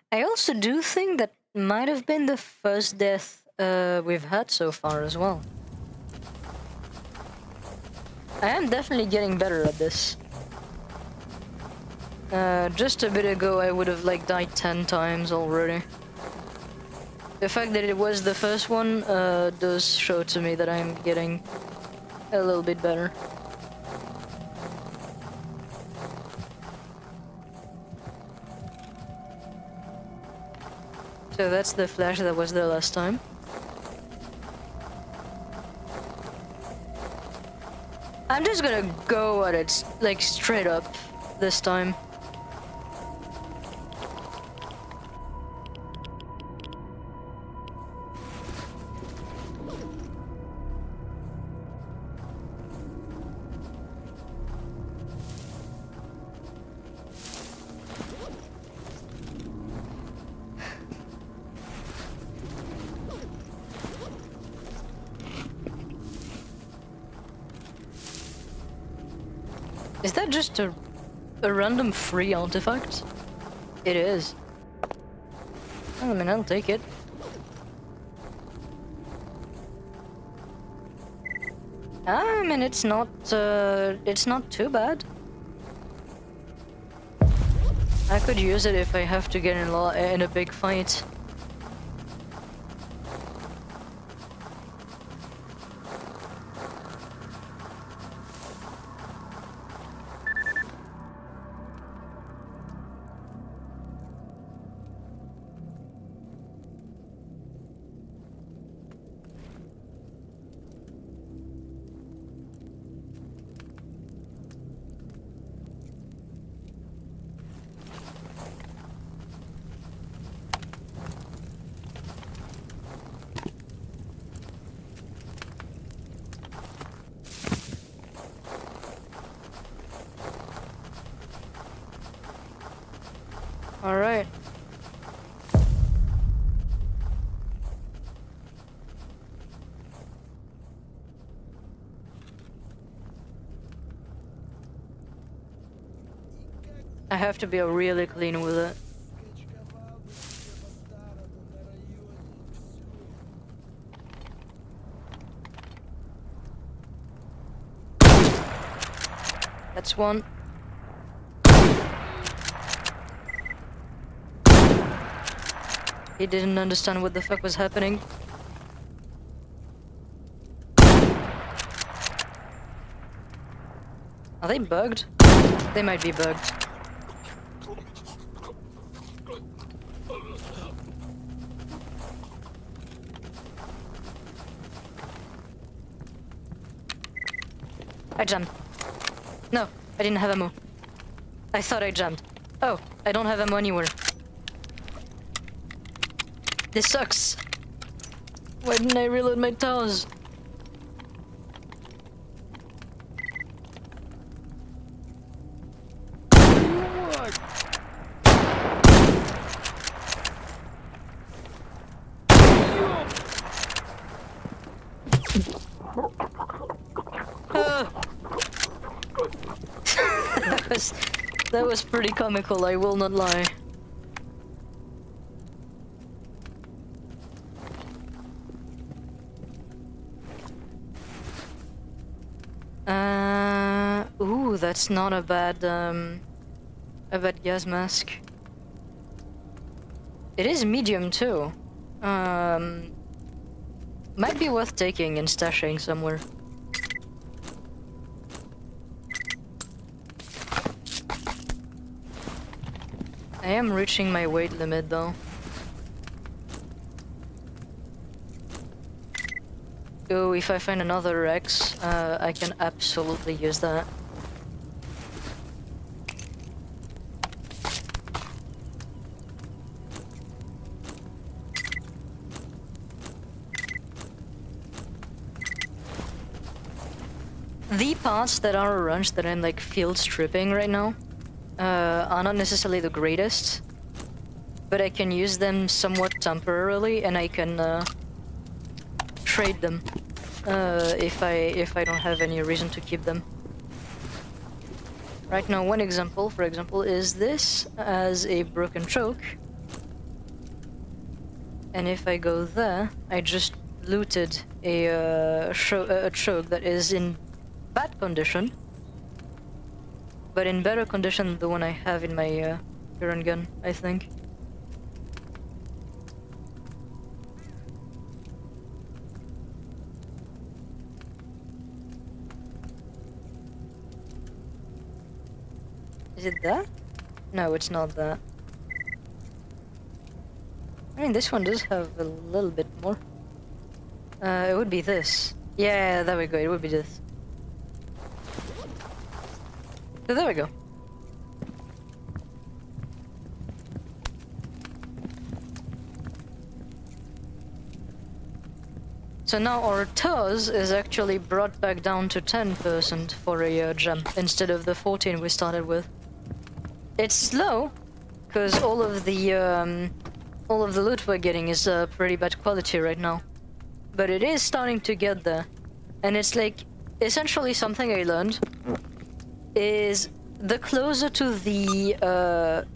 I also do think that might have been the first death we've had so far as well. I am definitely getting better at this. Just a bit ago I would have like died 10 times already. The fact that it was the first one does show to me that I'm getting a little bit better. So that's the flash that was there last time. I'm just gonna go at it, like, straight up this time. Is that just a random free artifact? It is. I mean, I'll take it. I mean, it's not too bad. I could use it if I have to get in a big fight. All right. I have to be really clean with it. That's one. He didn't understand what the fuck was happening. Are they bugged? They might be bugged. I jumped. No, I didn't have ammo. I thought I jumped. Oh, I don't have ammo anywhere. This sucks. Why didn't I reload my towers? That was pretty comical, I will not lie. Ooh, that's not a bad gas mask. It is medium too. Might be worth taking and stashing somewhere. I am reaching my weight limit though. Oh, if I find another Rex, I can absolutely use that. The parts that are around that I'm like field stripping right now are not necessarily the greatest, but I can use them somewhat temporarily, and I can trade them if I don't have any reason to keep them. Right now, one example, for example, is this as a broken choke, And if I go there, I just looted a choke that is in bad condition, but in better condition than the one I have in my current gun, I think. Is it that? No, it's not that. I mean, this one does have a little bit more. It would be this. Yeah, there we go, it would be this. So there we go. So now our TOS is actually brought back down to 10% for a gem, instead of the 14 we started with. It's slow, because all of the loot we're getting is pretty bad quality right now. But it is starting to get there. And it's like, essentially something I learned is the closer to the,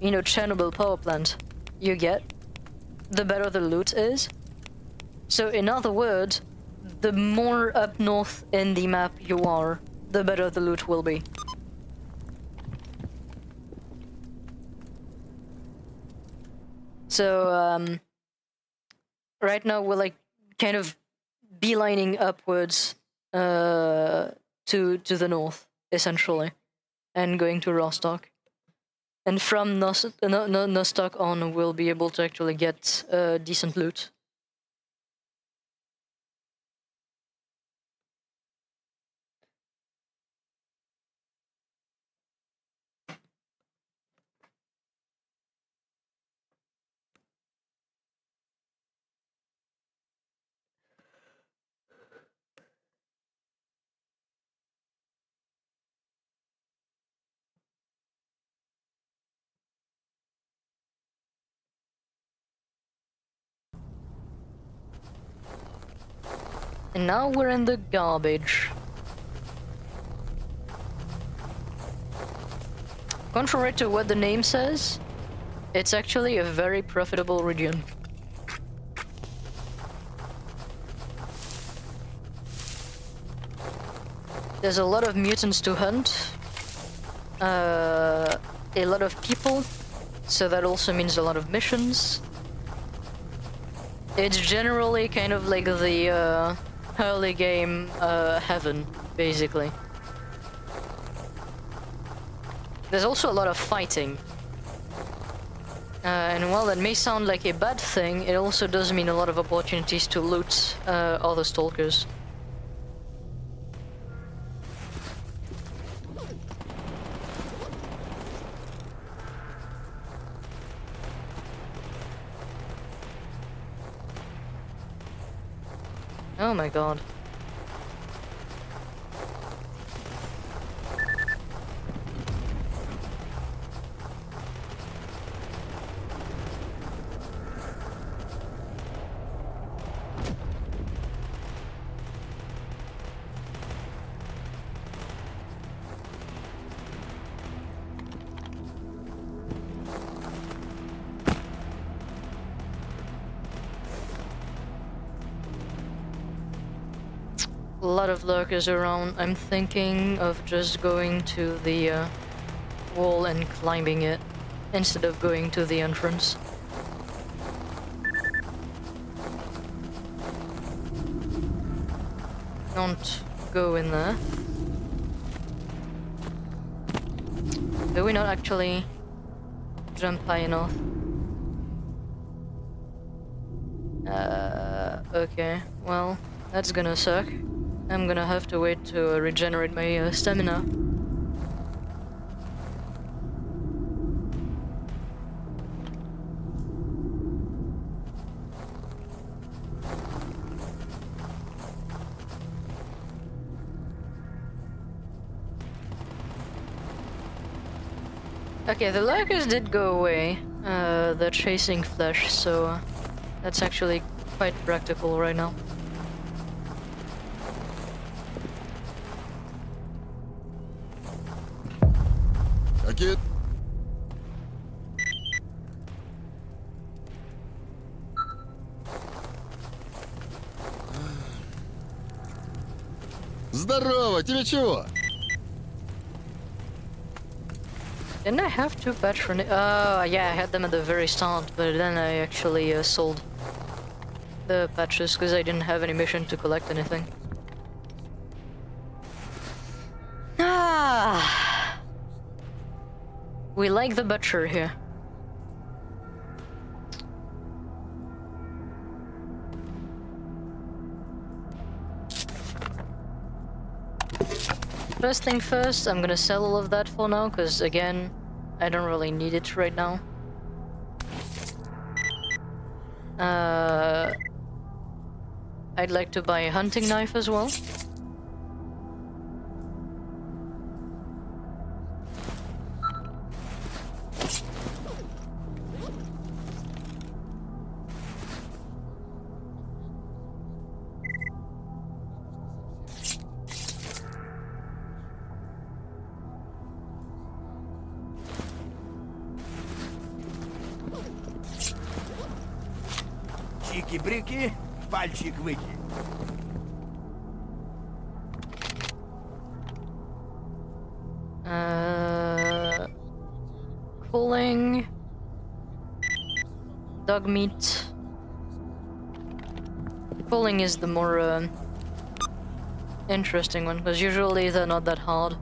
Chernobyl power plant you get, the better the loot is. So in other words, the more up north in the map you are, the better the loot will be. So, right now we're like kind of beelining upwards to the north, essentially, and going to Rostock. And from Nostock on, we'll be able to actually get decent loot. And now we're in the garbage. Contrary to what the name says, it's actually a very profitable region. There's a lot of mutants to hunt, a lot of people, so that also means a lot of missions. It's generally kind of like the early game heaven, basically. There's also a lot of fighting. And while that may sound like a bad thing, it also does mean a lot of opportunities to loot other stalkers. Oh my god. A lot of lurkers around. I'm thinking of just going to the wall and climbing it instead of going to the entrance. Don't go in there. Do we not actually jump high enough? Okay, well, that's gonna suck. I'm gonna have to wait to regenerate my stamina. Okay, the lurkers did go away. They're chasing flesh, so that's actually quite practical right now. Какие... Здорово, тебе чего? Didn't I have two patron? Yeah, I had them at the very start, but then I actually sold the patches because I didn't have any mission to collect anything. Ah, we like the butcher here. First thing first, I'm gonna sell all of that for now, because again, I don't really need it right now. I'd like to buy a hunting knife as well. Чики-брики, пальчик выкинь. Cooling. Dog meat. Cooling is the more interesting one, because usually they're not that hard.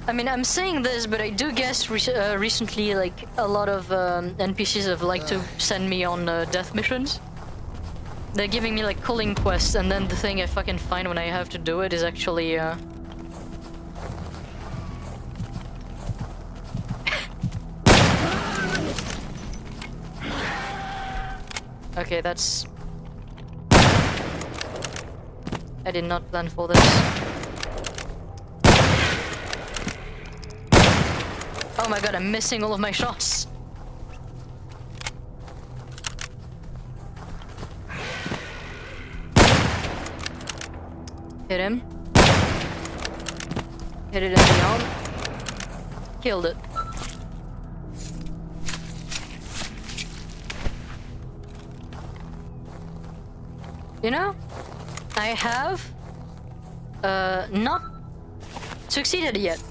I mean, I'm saying this, but I do guess recently, like, a lot of NPCs have liked to send me on death missions. They're giving me, like, culling quests, and then the thing I fucking find when I have to do it is actually, Okay, that's... I did not plan for this. Oh my god, I'm missing all of my shots. Hit him. Hit it in the arm. Killed it. You know, I have not succeeded yet.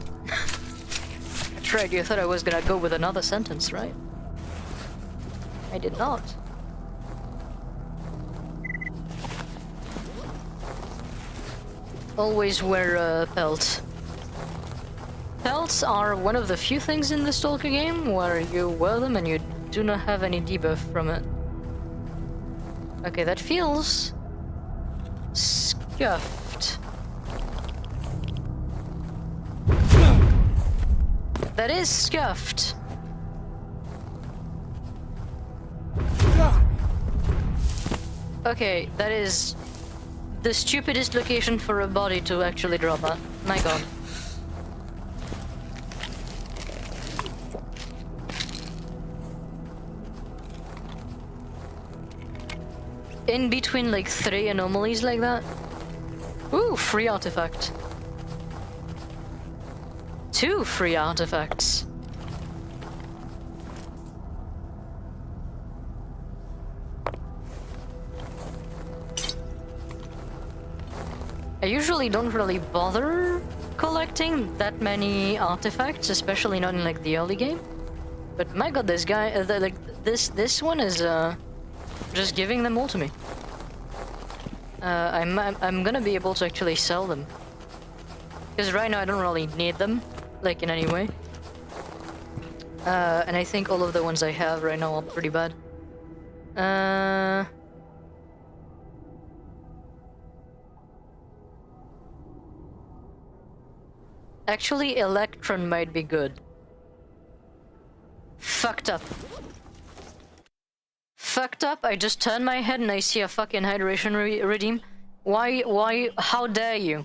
That's right, you thought I was gonna go with another sentence, right? I did not. Always wear pelts. Pelts are one of the few things in the S.T.A.L.K.E.R game where you wear them and you do not have any debuff from it. Okay, that feels... scuffed. That is scuffed. Okay, that is the stupidest location for a body to actually drop at. My god. In between like 3 anomalies like that. Ooh, free artifact. 2 free artifacts. I usually don't really bother collecting that many artifacts, especially not in like the early game. But my god, this guy, this one is just giving them all to me. I'm gonna be able to actually sell them, because right now I don't really need them, like in any way. And I think all of the ones I have right now are pretty bad. Actually, Electron might be good. Fucked up. Fucked up, I just turn my head and I see a fucking hydration redeem. Why, how dare you?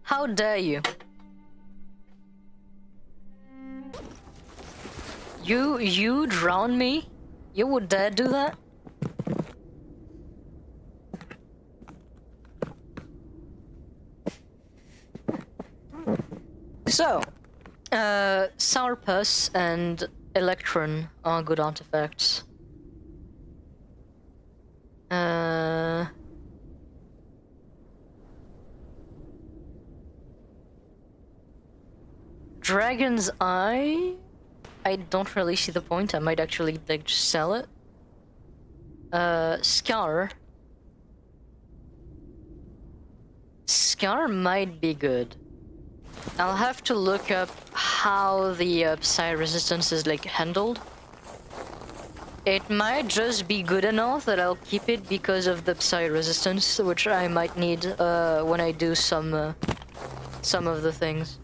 How dare you? You drown me? You would dare do that? So, Sour Pus and Electron are good artifacts. Dragon's Eye? I don't really see the point. I might actually like just sell it. Scar. Scar might be good. I'll have to look up how the psi resistance is like handled. It might just be good enough that I'll keep it because of the psi resistance, which I might need when I do some of the things.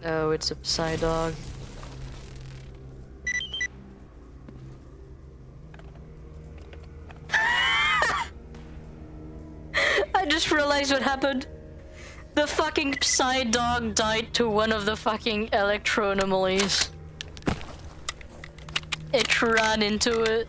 Oh, it's a psi dog. I just realized what happened. The fucking psi dog died to one of the fucking electro anomalies. It ran into it.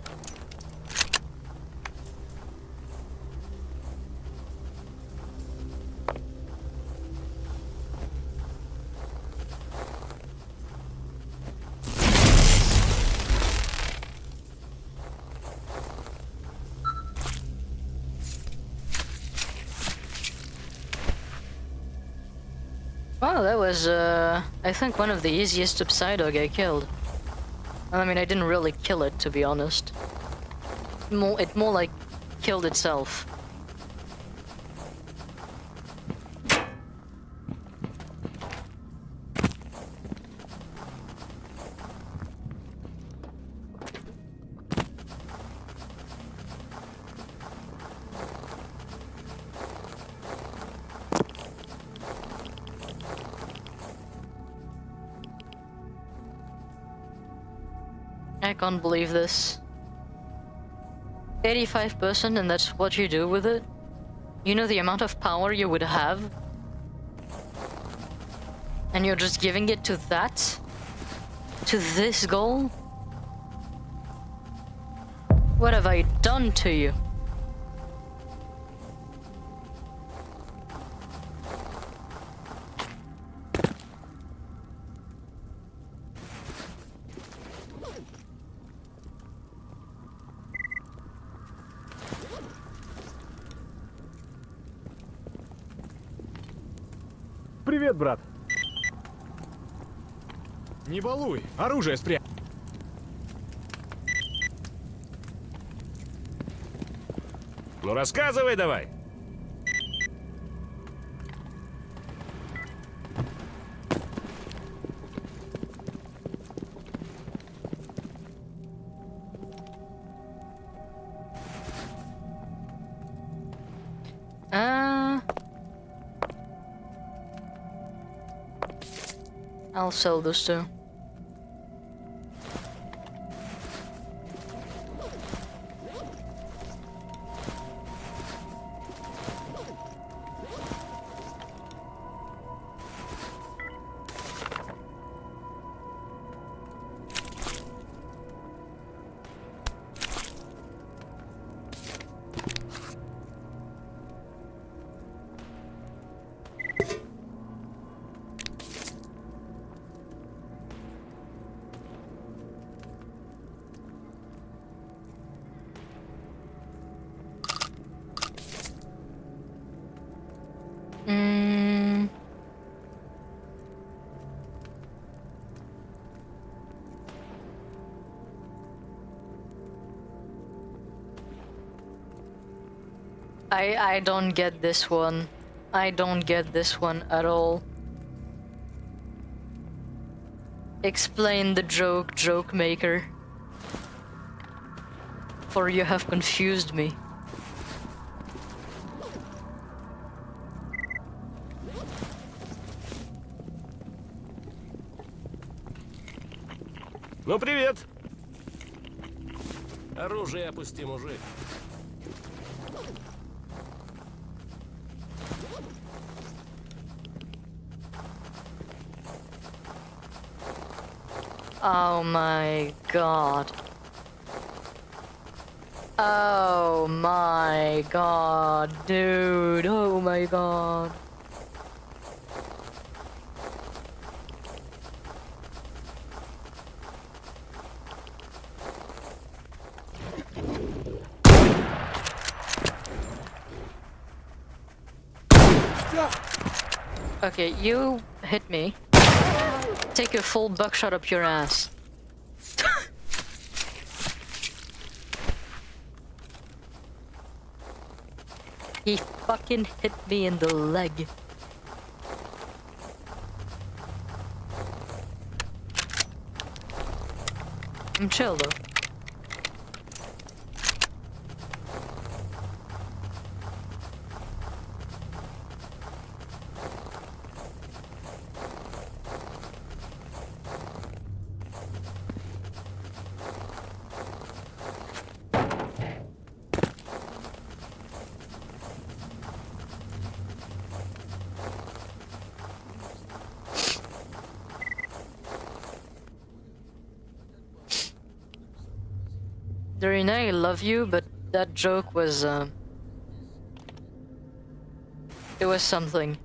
Wow, that was, I think one of the easiest Psydog I killed. I mean, I didn't really kill it, to be honest. It more like killed itself. I can't believe this. 85%, and that's what you do with it? You know the amount of power you would have? And you're just giving it to that? To this goal? What have I done to you? Привет, брат. Не балуй, оружие спрятал. Ну рассказывай давай. I'll sell this too. I don't get this one. I don't get this one at all. Explain the joke maker. For you have confused me. Ну привет. Оружие опусти, мужик. Oh my god. Oh my god, dude. Oh my god. Okay, you hit me. Take a full buckshot up your ass. He fucking hit me in the leg. I'm chill though. Dorina, I love you, but that joke was, it was something.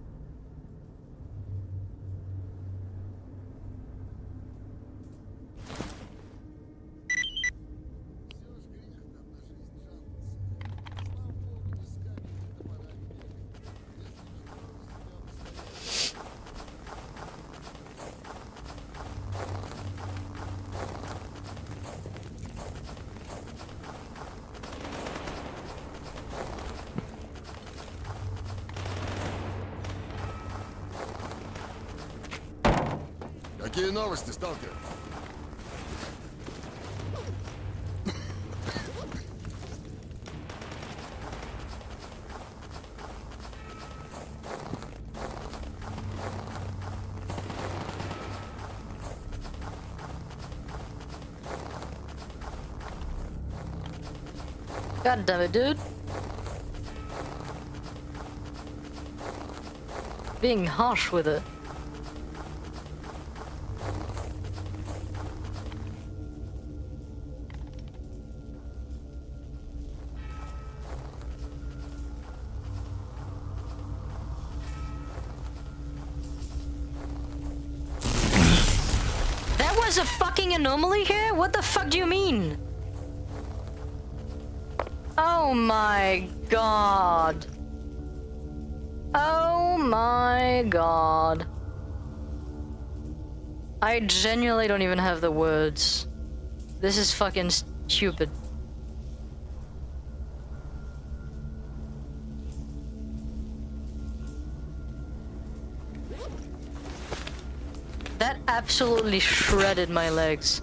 Какие новости, сталкер? God damn it, dude. Being harsh with it. That was a fucking anomaly here? What the fuck do you mean? Oh my god. Oh my god. I genuinely don't even have the words. This is fucking stupid. That absolutely shredded my legs.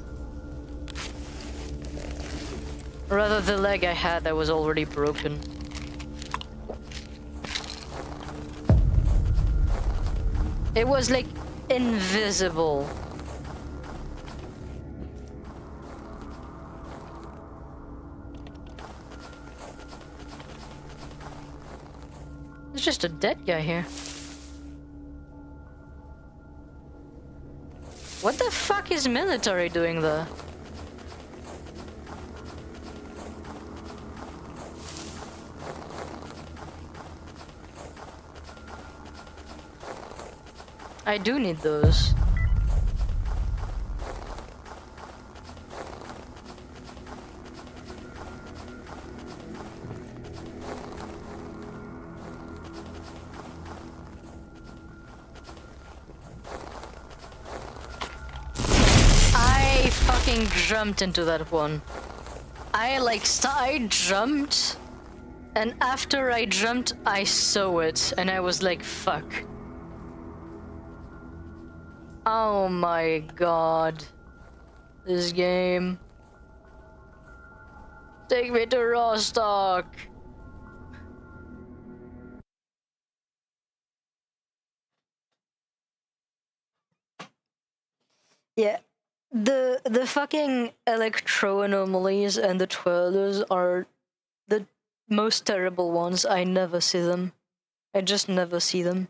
Or rather, the leg I had that was already broken. It was like invisible. There's just a dead guy here. What the fuck is military doing there? I do need those. I fucking jumped into that one. I jumped, and after I jumped, I saw it, and I was like, fuck. Oh my god. This game. Take me to Rostock. Yeah. The fucking electro anomalies and the twirlers are the most terrible ones. I never see them. I just never see them.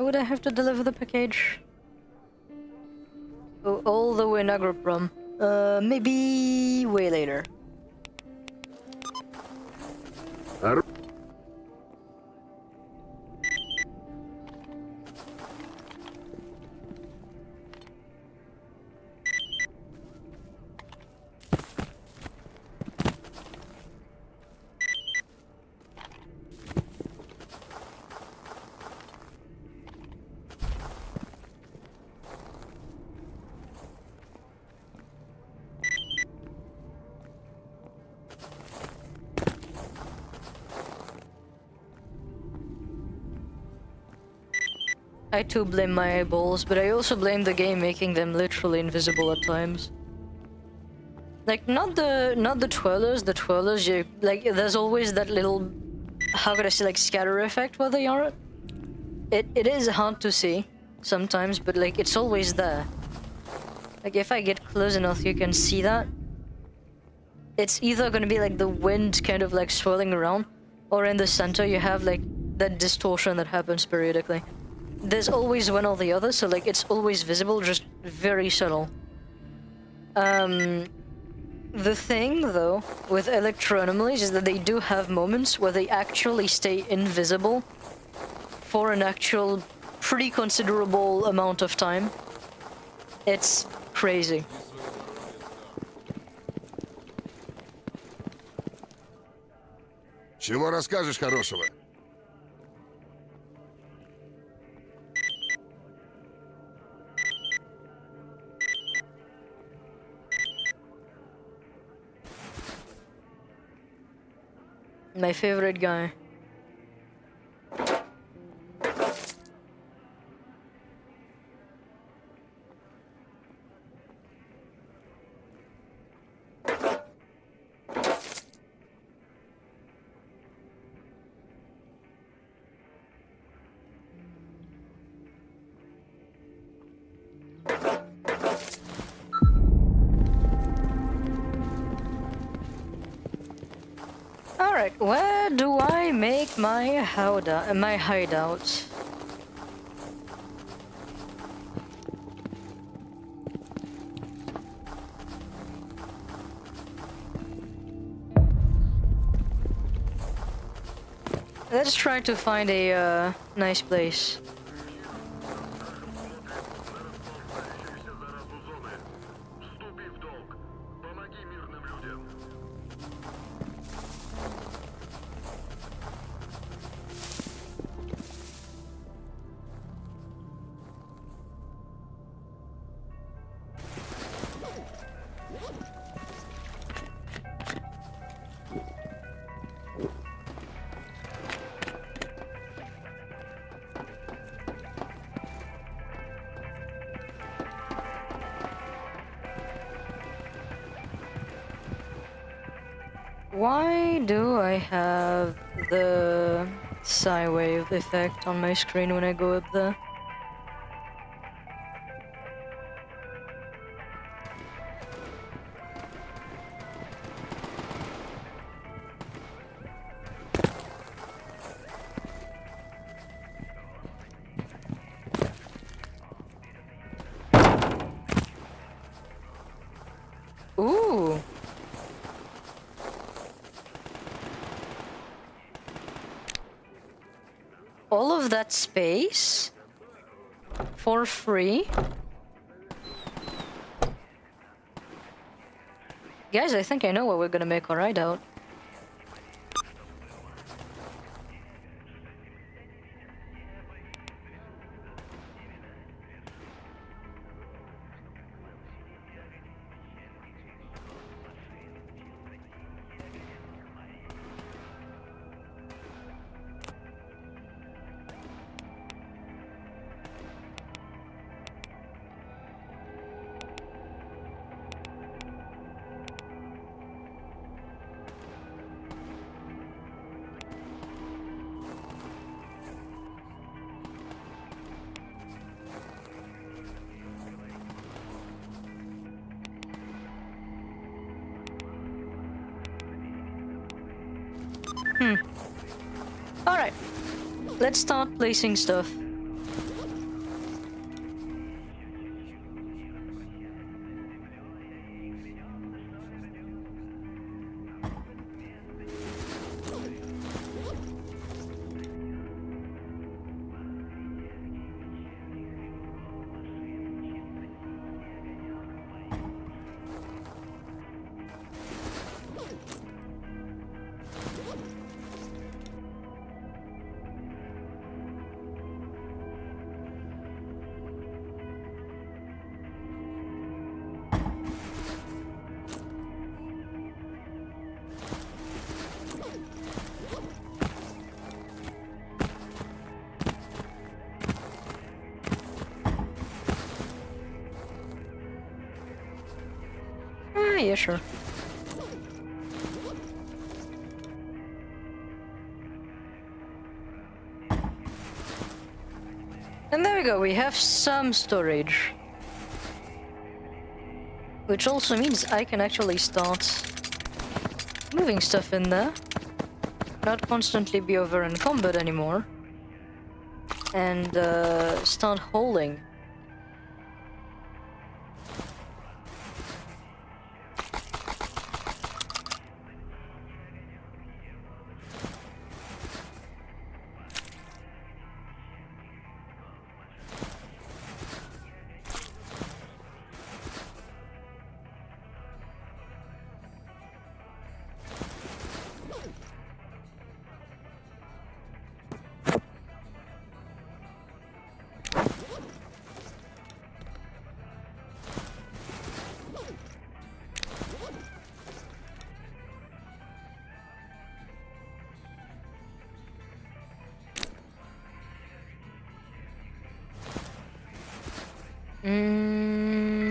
would I have to deliver the package? Oh, all the way in Agroprom. Maybe way later. I too blame my eyeballs, but I also blame the game making them literally invisible at times. Like, not the twirlers. The twirlers, you like, there's always that little, how could I say, like, scatter effect where they are. It is hard to see sometimes, but like, it's always there. Like, if I get close enough, you can see that. It's either gonna be like the wind kind of like swirling around, or in the center you have like that distortion that happens periodically. There's always one or the other, so like it's always visible, just very subtle. The thing though with electroanomalies is that they do have moments where they actually stay invisible for an actual pretty considerable amount of time. It's crazy. Чего расскажешь хорошего? My favorite guy. Alright, where do I make my hideout? Let's try to find a nice place. Why do I have the psi wave effect on my screen when I go up there? Ooh. All of that space for free? Guys, I think I know what we're gonna make our hideout. Alright, let's start placing stuff. sure. And there we go, we have some storage. Which also means I can actually start moving stuff in there. Not constantly be over encumbered anymore. And start hauling.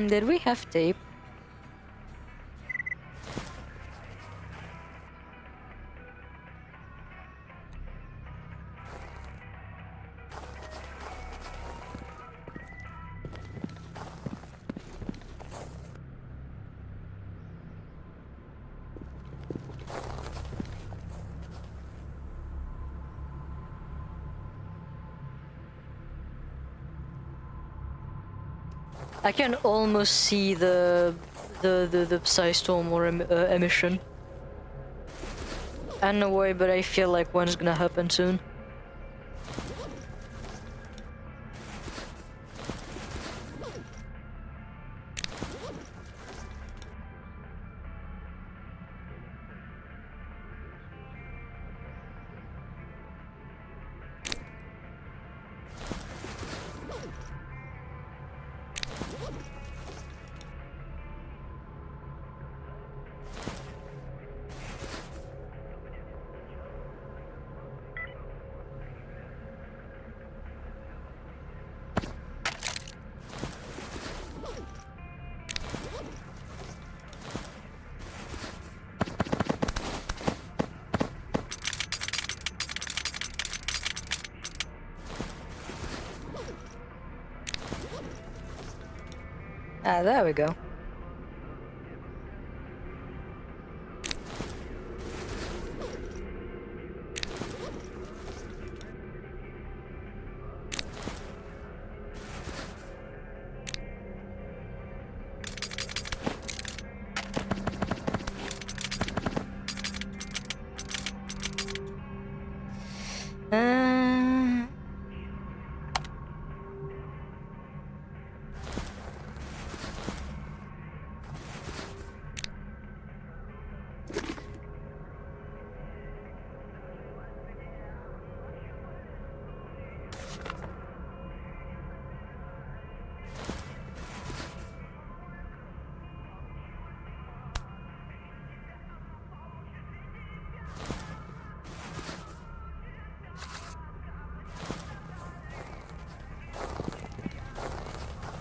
Did we have tape? I can almost see the Psy-storm or emission. I don't know why, but I feel like one's gonna happen soon. Ah, there we go.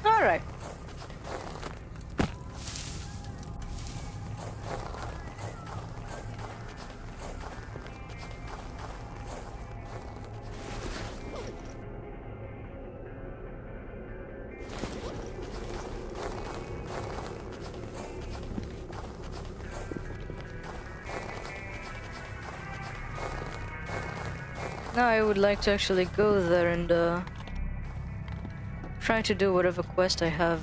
All right. Now I would like to actually go there and try to do whatever quest I have.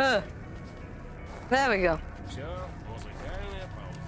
Huh. There we go. Все, музыкальная пауза.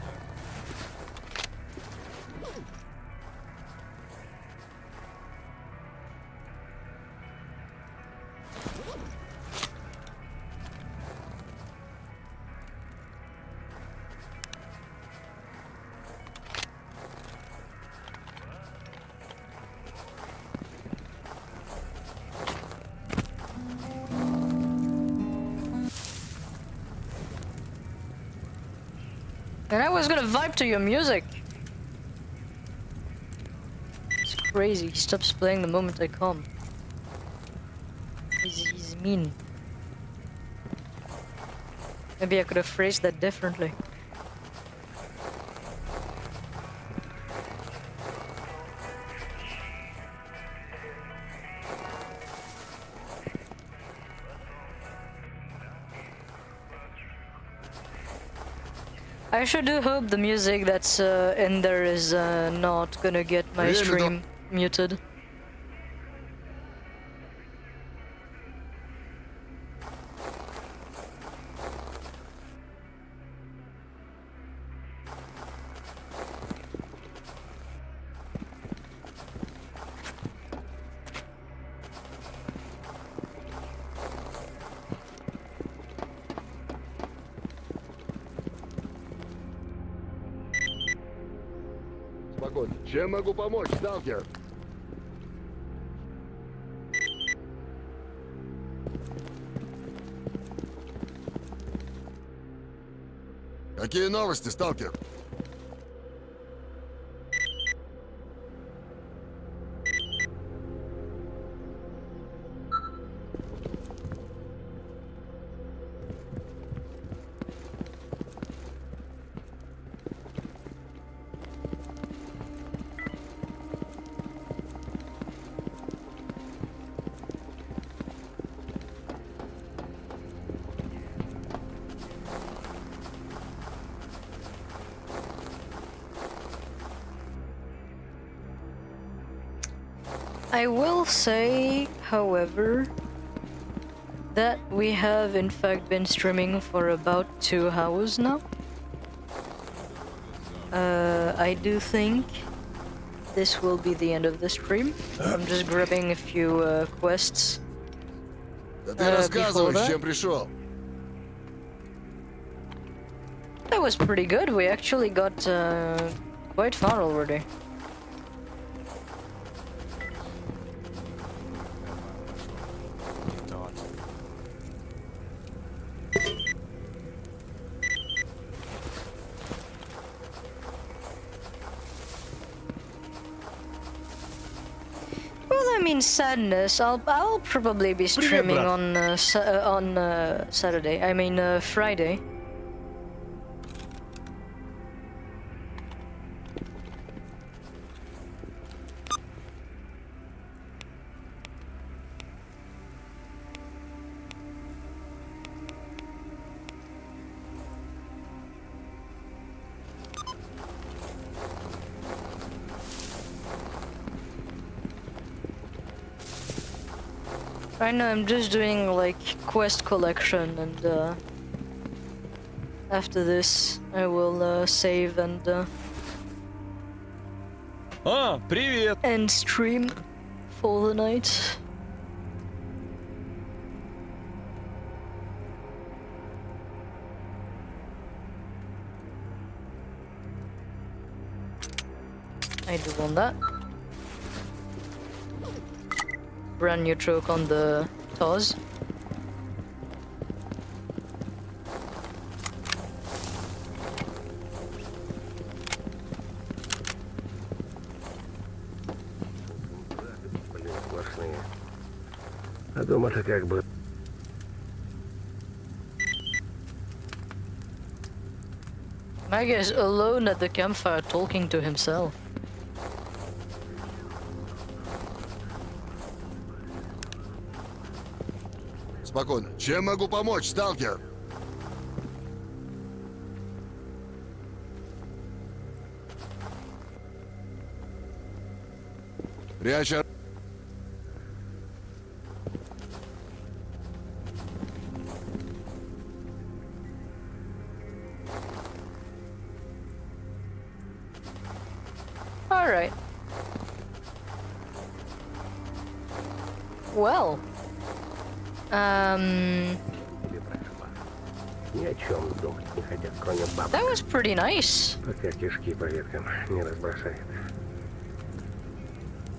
And I was gonna vibe to your music. It's crazy. He stops playing the moment I come. He's mean. Maybe I could have phrased that differently. I sure do hope the music that's in there is not gonna get my Время stream muted. Спокойно. Чем могу помочь, сталкер? Какие новости, сталкер? I will say, however, that we have in fact been streaming for about 2 hours now. I do think this will be the end of the stream. I'm just grabbing a few quests. Да ты рассказывай, before с that. чем пришел. That was pretty good. We actually got quite far already. Well, I mean, sadness. I'll probably be streaming брат. on Saturday. I mean Friday. Right now I'm just doing like quest collection, and after this I will save and А, привет! end stream for the night. I do want that. Brand new choke on the Taz. Блин, сплошные. А дома-то как бы... Maggie is alone at the campfire talking to himself. Спокойно. Чем могу помочь, сталкер? Прячь Alright. Well. Тебе прошу вас. Ни о чем думать не хотят, кроме бабок. That was pretty nice. Пока кишки по веткам не разбросает.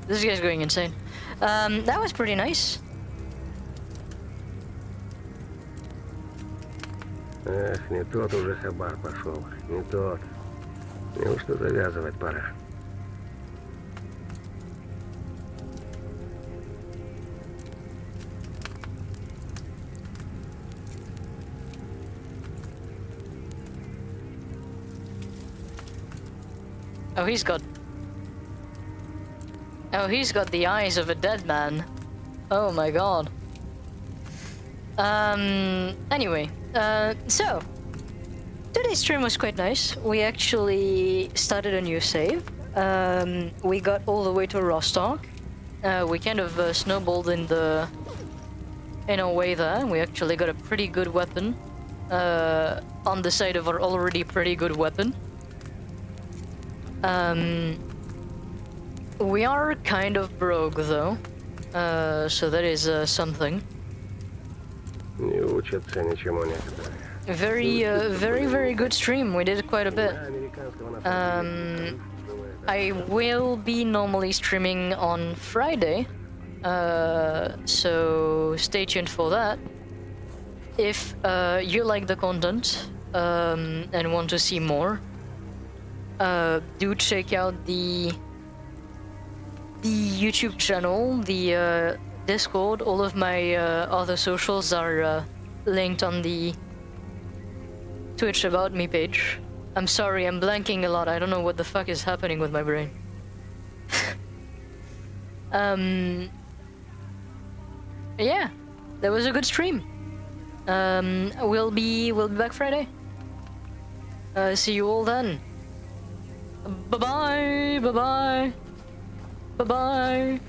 This guy's going insane. That was pretty nice. Эх, не тот уже хабар пошел. Не тот. Неужто завязывать пора? Oh, he's got... Oh, he's got the eyes of a dead man. Oh my god. Anyway, so... Today's stream was quite nice. We actually started a new save. We got all the way to Rostock. We kind of snowballed in our way there. We actually got a pretty good weapon. On the side of our already pretty good weapon. We are kind of broke though, so that is something. Не учатся ничему некоторые. Very good stream. We did quite a bit. I will be normally streaming on Friday, so stay tuned for that. If you like the content and want to see more, do check out the YouTube channel, the Discord. All of my other socials are linked on the Twitch About Me page. I'm sorry, I'm blanking a lot. I don't know what the fuck is happening with my brain. Yeah, that was a good stream. We'll be back Friday. See you all then. Bye bye. Bye bye. Bye bye.